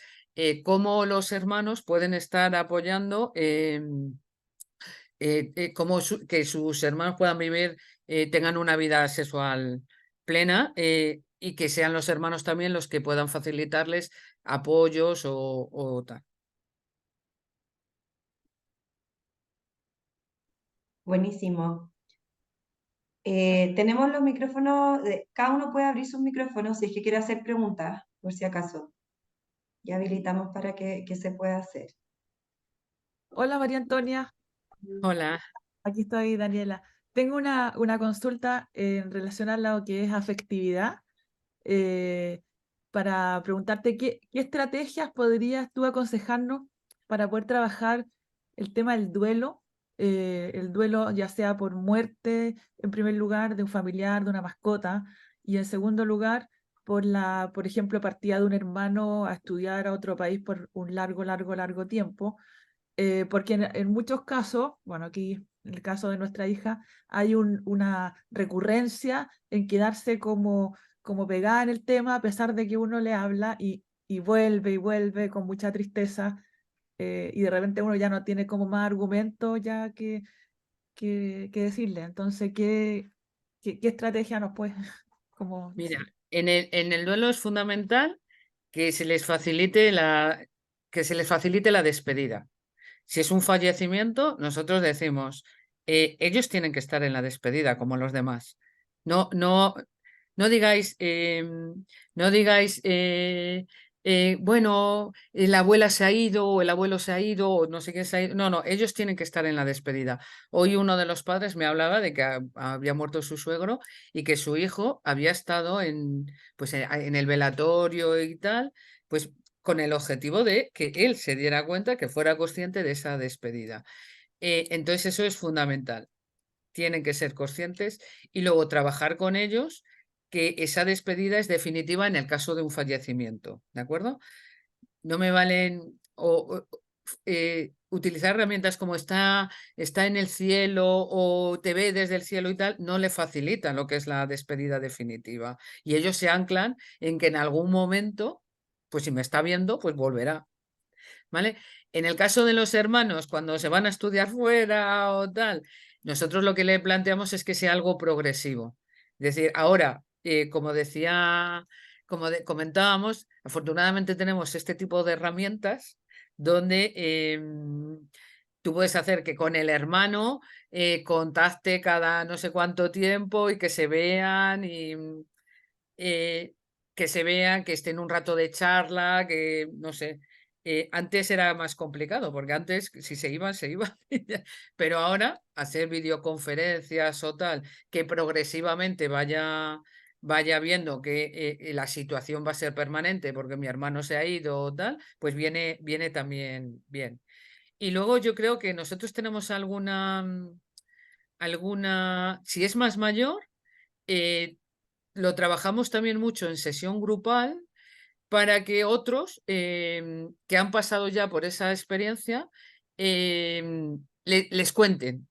Speaker 3: cómo los hermanos pueden estar apoyando, cómo que sus hermanos puedan vivir, tengan una vida sexual plena y que sean los hermanos también los que puedan facilitarles apoyos o tal.
Speaker 1: Buenísimo. Tenemos los micrófonos, cada uno puede abrir sus micrófonos si es que quiere hacer preguntas, por si acaso. Ya habilitamos para que se pueda hacer.
Speaker 2: Hola María Antonia,
Speaker 3: Hola.
Speaker 2: aquí estoy Daniela. Tengo una consulta en relación a lo que es afectividad, eh, para preguntarte qué estrategias podrías tú aconsejarnos para poder trabajar el tema del duelo, el duelo ya sea por muerte, en primer lugar, de un familiar, de una mascota, y en segundo lugar, por ejemplo, partida de un hermano a estudiar a otro país por un largo tiempo. Porque en muchos casos, bueno, aquí en el caso de nuestra hija, hay una recurrencia en quedarse como pegada en el tema a pesar de que uno le habla y vuelve y vuelve con mucha tristeza, y de repente uno ya no tiene como más argumentos ya que decirle. Entonces, ¿qué estrategia nos puede como
Speaker 3: Mira,
Speaker 2: decir?
Speaker 3: en el duelo es fundamental que se les facilite que se les facilite la despedida. Si es un fallecimiento, nosotros decimos, ellos tienen que estar en la despedida como los demás. No, no, no digáis, no digáis, bueno, la abuela se ha ido o el abuelo se ha ido o no sé quién se ha ido. No, no, ellos tienen que estar en la despedida. Hoy uno de los padres me hablaba de que había muerto su suegro y que su hijo había estado pues, en el velatorio y tal, pues con el objetivo de que él se diera cuenta, que fuera consciente de esa despedida. Entonces eso es fundamental. Tienen que ser conscientes y luego trabajar con ellos que esa despedida es definitiva en el caso de un fallecimiento, ¿de acuerdo? No me valen utilizar herramientas como está en el cielo o te ve desde el cielo y tal, no le facilitan lo que es la despedida definitiva. Y ellos se anclan en que en algún momento, pues si me está viendo, pues volverá. ¿Vale? En el caso de los hermanos, cuando se van a estudiar fuera o tal, nosotros lo que le planteamos es que sea algo progresivo. Es decir, ahora, como decía, comentábamos, afortunadamente tenemos este tipo de herramientas donde tú puedes hacer que con el hermano contacte cada no sé cuánto tiempo y que se vean y eh, que se vean, que estén un rato de charla, que no sé. Antes era más complicado, porque antes si se iban, se iban. Pero ahora hacer videoconferencias o tal, que progresivamente vaya viendo que la situación va a ser permanente porque mi hermano se ha ido o tal, pues viene también bien. Y luego yo creo que nosotros tenemos si es más mayor, eh, lo trabajamos también mucho en sesión grupal para que otros que han pasado ya por esa experiencia les cuenten,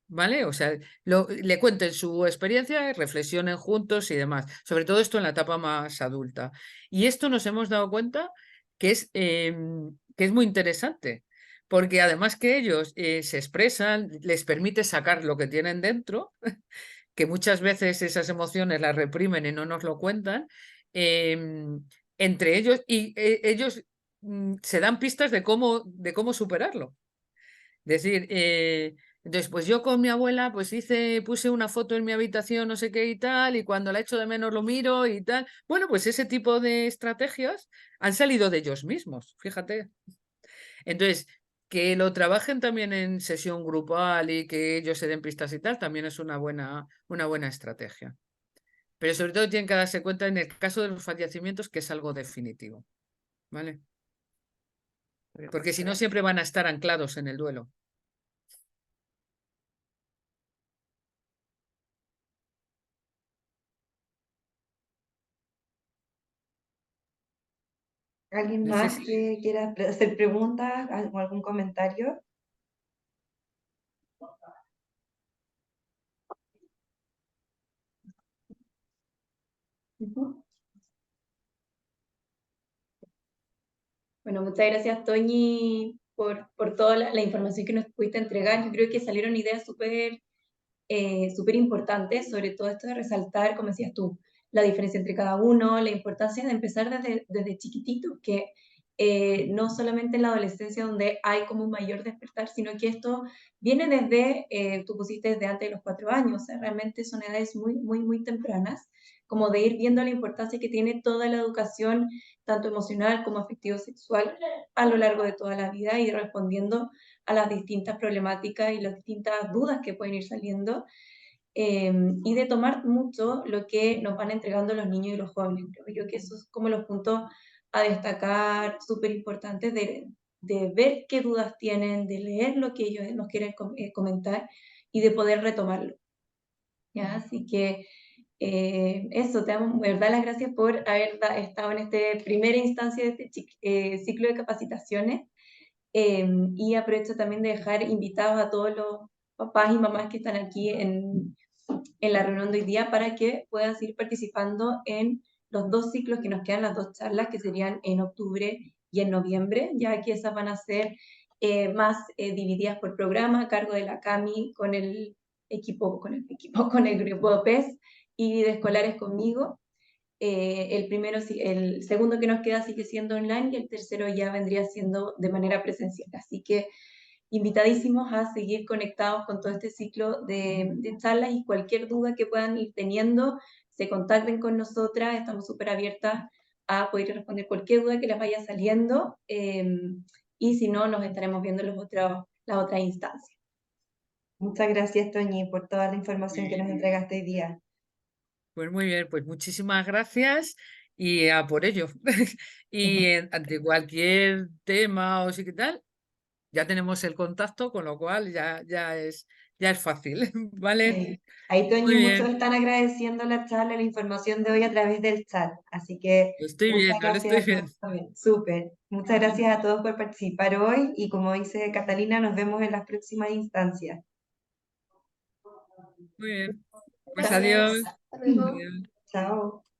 Speaker 3: ¿vale? O sea, le cuenten su experiencia, reflexionen juntos y demás. Sobre todo esto en la etapa más adulta. Y esto nos hemos dado cuenta que es muy interesante. Porque además que ellos se expresan, les permite sacar lo que tienen dentro, que muchas veces esas emociones las reprimen y no nos lo cuentan, em, entre ellos, y ellos se dan pistas de cómo superarlo. Es decir, entonces, pues yo con mi abuela, pues puse una foto en mi habitación, no sé qué y tal, y cuando la echo de menos lo miro y tal. Bueno, pues ese tipo de estrategias han salido de ellos mismos, fíjate. Entonces, que lo trabajen también en sesión grupal y que ellos se den pistas y tal, también es una buena estrategia. Pero sobre todo tienen que darse cuenta en el caso de los fallecimientos que es algo definitivo, ¿vale? Porque si no, siempre van a estar anclados en el duelo.
Speaker 1: ¿Alguien
Speaker 3: No sé
Speaker 1: más
Speaker 3: si...
Speaker 1: que quiera hacer preguntas o algún comentario? Ujú. Bueno, muchas gracias, Toñi, por toda la información que nos pudiste entregar. Yo creo que salieron ideas súper importantes, sobre todo esto de resaltar, como decías tú, la diferencia entre cada uno, la importancia de empezar desde chiquitito, que
Speaker 4: no solamente en la adolescencia donde hay como un mayor despertar, sino que esto viene desde, tú pusiste desde antes de los 4 años, o sea, realmente son edades muy, muy, muy tempranas, como de ir viendo la importancia que tiene toda la educación, tanto emocional como afectivo-sexual, a lo largo de toda la vida y respondiendo a las distintas problemáticas y las distintas dudas que pueden ir saliendo, y de tomar mucho lo que nos van entregando los niños y los jóvenes. Creo yo que esos son como los puntos a destacar súper importantes de ver qué dudas tienen, de leer lo que ellos nos quieren comentar y de poder retomarlo. ¿Ya? Así que eso, te damos, de verdad, las gracias por haber estado en esta primera instancia de este ciclo de capacitaciones. Y aprovecho también de dejar invitados a todos los papás y mamás que están aquí en la reunión de hoy día para que puedan seguir participando en los 2 ciclos que nos quedan, las 2 charlas que serían en octubre y en noviembre, ya que esas van a ser más divididas por programa a cargo de la Cami con el equipo, con el grupo de PES y de escolares conmigo. El segundo que nos queda sigue siendo online y el tercero ya vendría siendo de manera presencial. Así que invitadísimos a seguir conectados con todo este ciclo de charlas y cualquier duda que puedan ir teniendo, se contacten con nosotras, estamos súper abiertas a poder responder cualquier duda que les vaya saliendo, y si no, nos estaremos viendo en las otras instancias.
Speaker 1: Muchas gracias, Toñi, por toda la información que nos entregaste hoy día.
Speaker 3: Pues muy bien, pues muchísimas gracias y a por ello. Y ante cualquier tema o sí que tal, ya tenemos el contacto, con lo cual ya es fácil, ¿vale?
Speaker 1: Ahí, Toñi,
Speaker 3: Muy
Speaker 1: muchos
Speaker 3: bien,
Speaker 1: están agradeciendo la charla, la información de hoy a través del chat. Así que
Speaker 3: lo estoy
Speaker 1: muchas
Speaker 3: viendo, lo
Speaker 1: gracias
Speaker 3: estoy
Speaker 1: a
Speaker 3: viendo.
Speaker 1: todos también. Súper. Muchas gracias a todos por participar hoy y como dice Catalina, nos vemos en las próximas instancias.
Speaker 3: Muy bien, pues
Speaker 4: Gracias.
Speaker 3: adiós.
Speaker 4: Hasta luego.
Speaker 3: Adiós.
Speaker 1: Chao.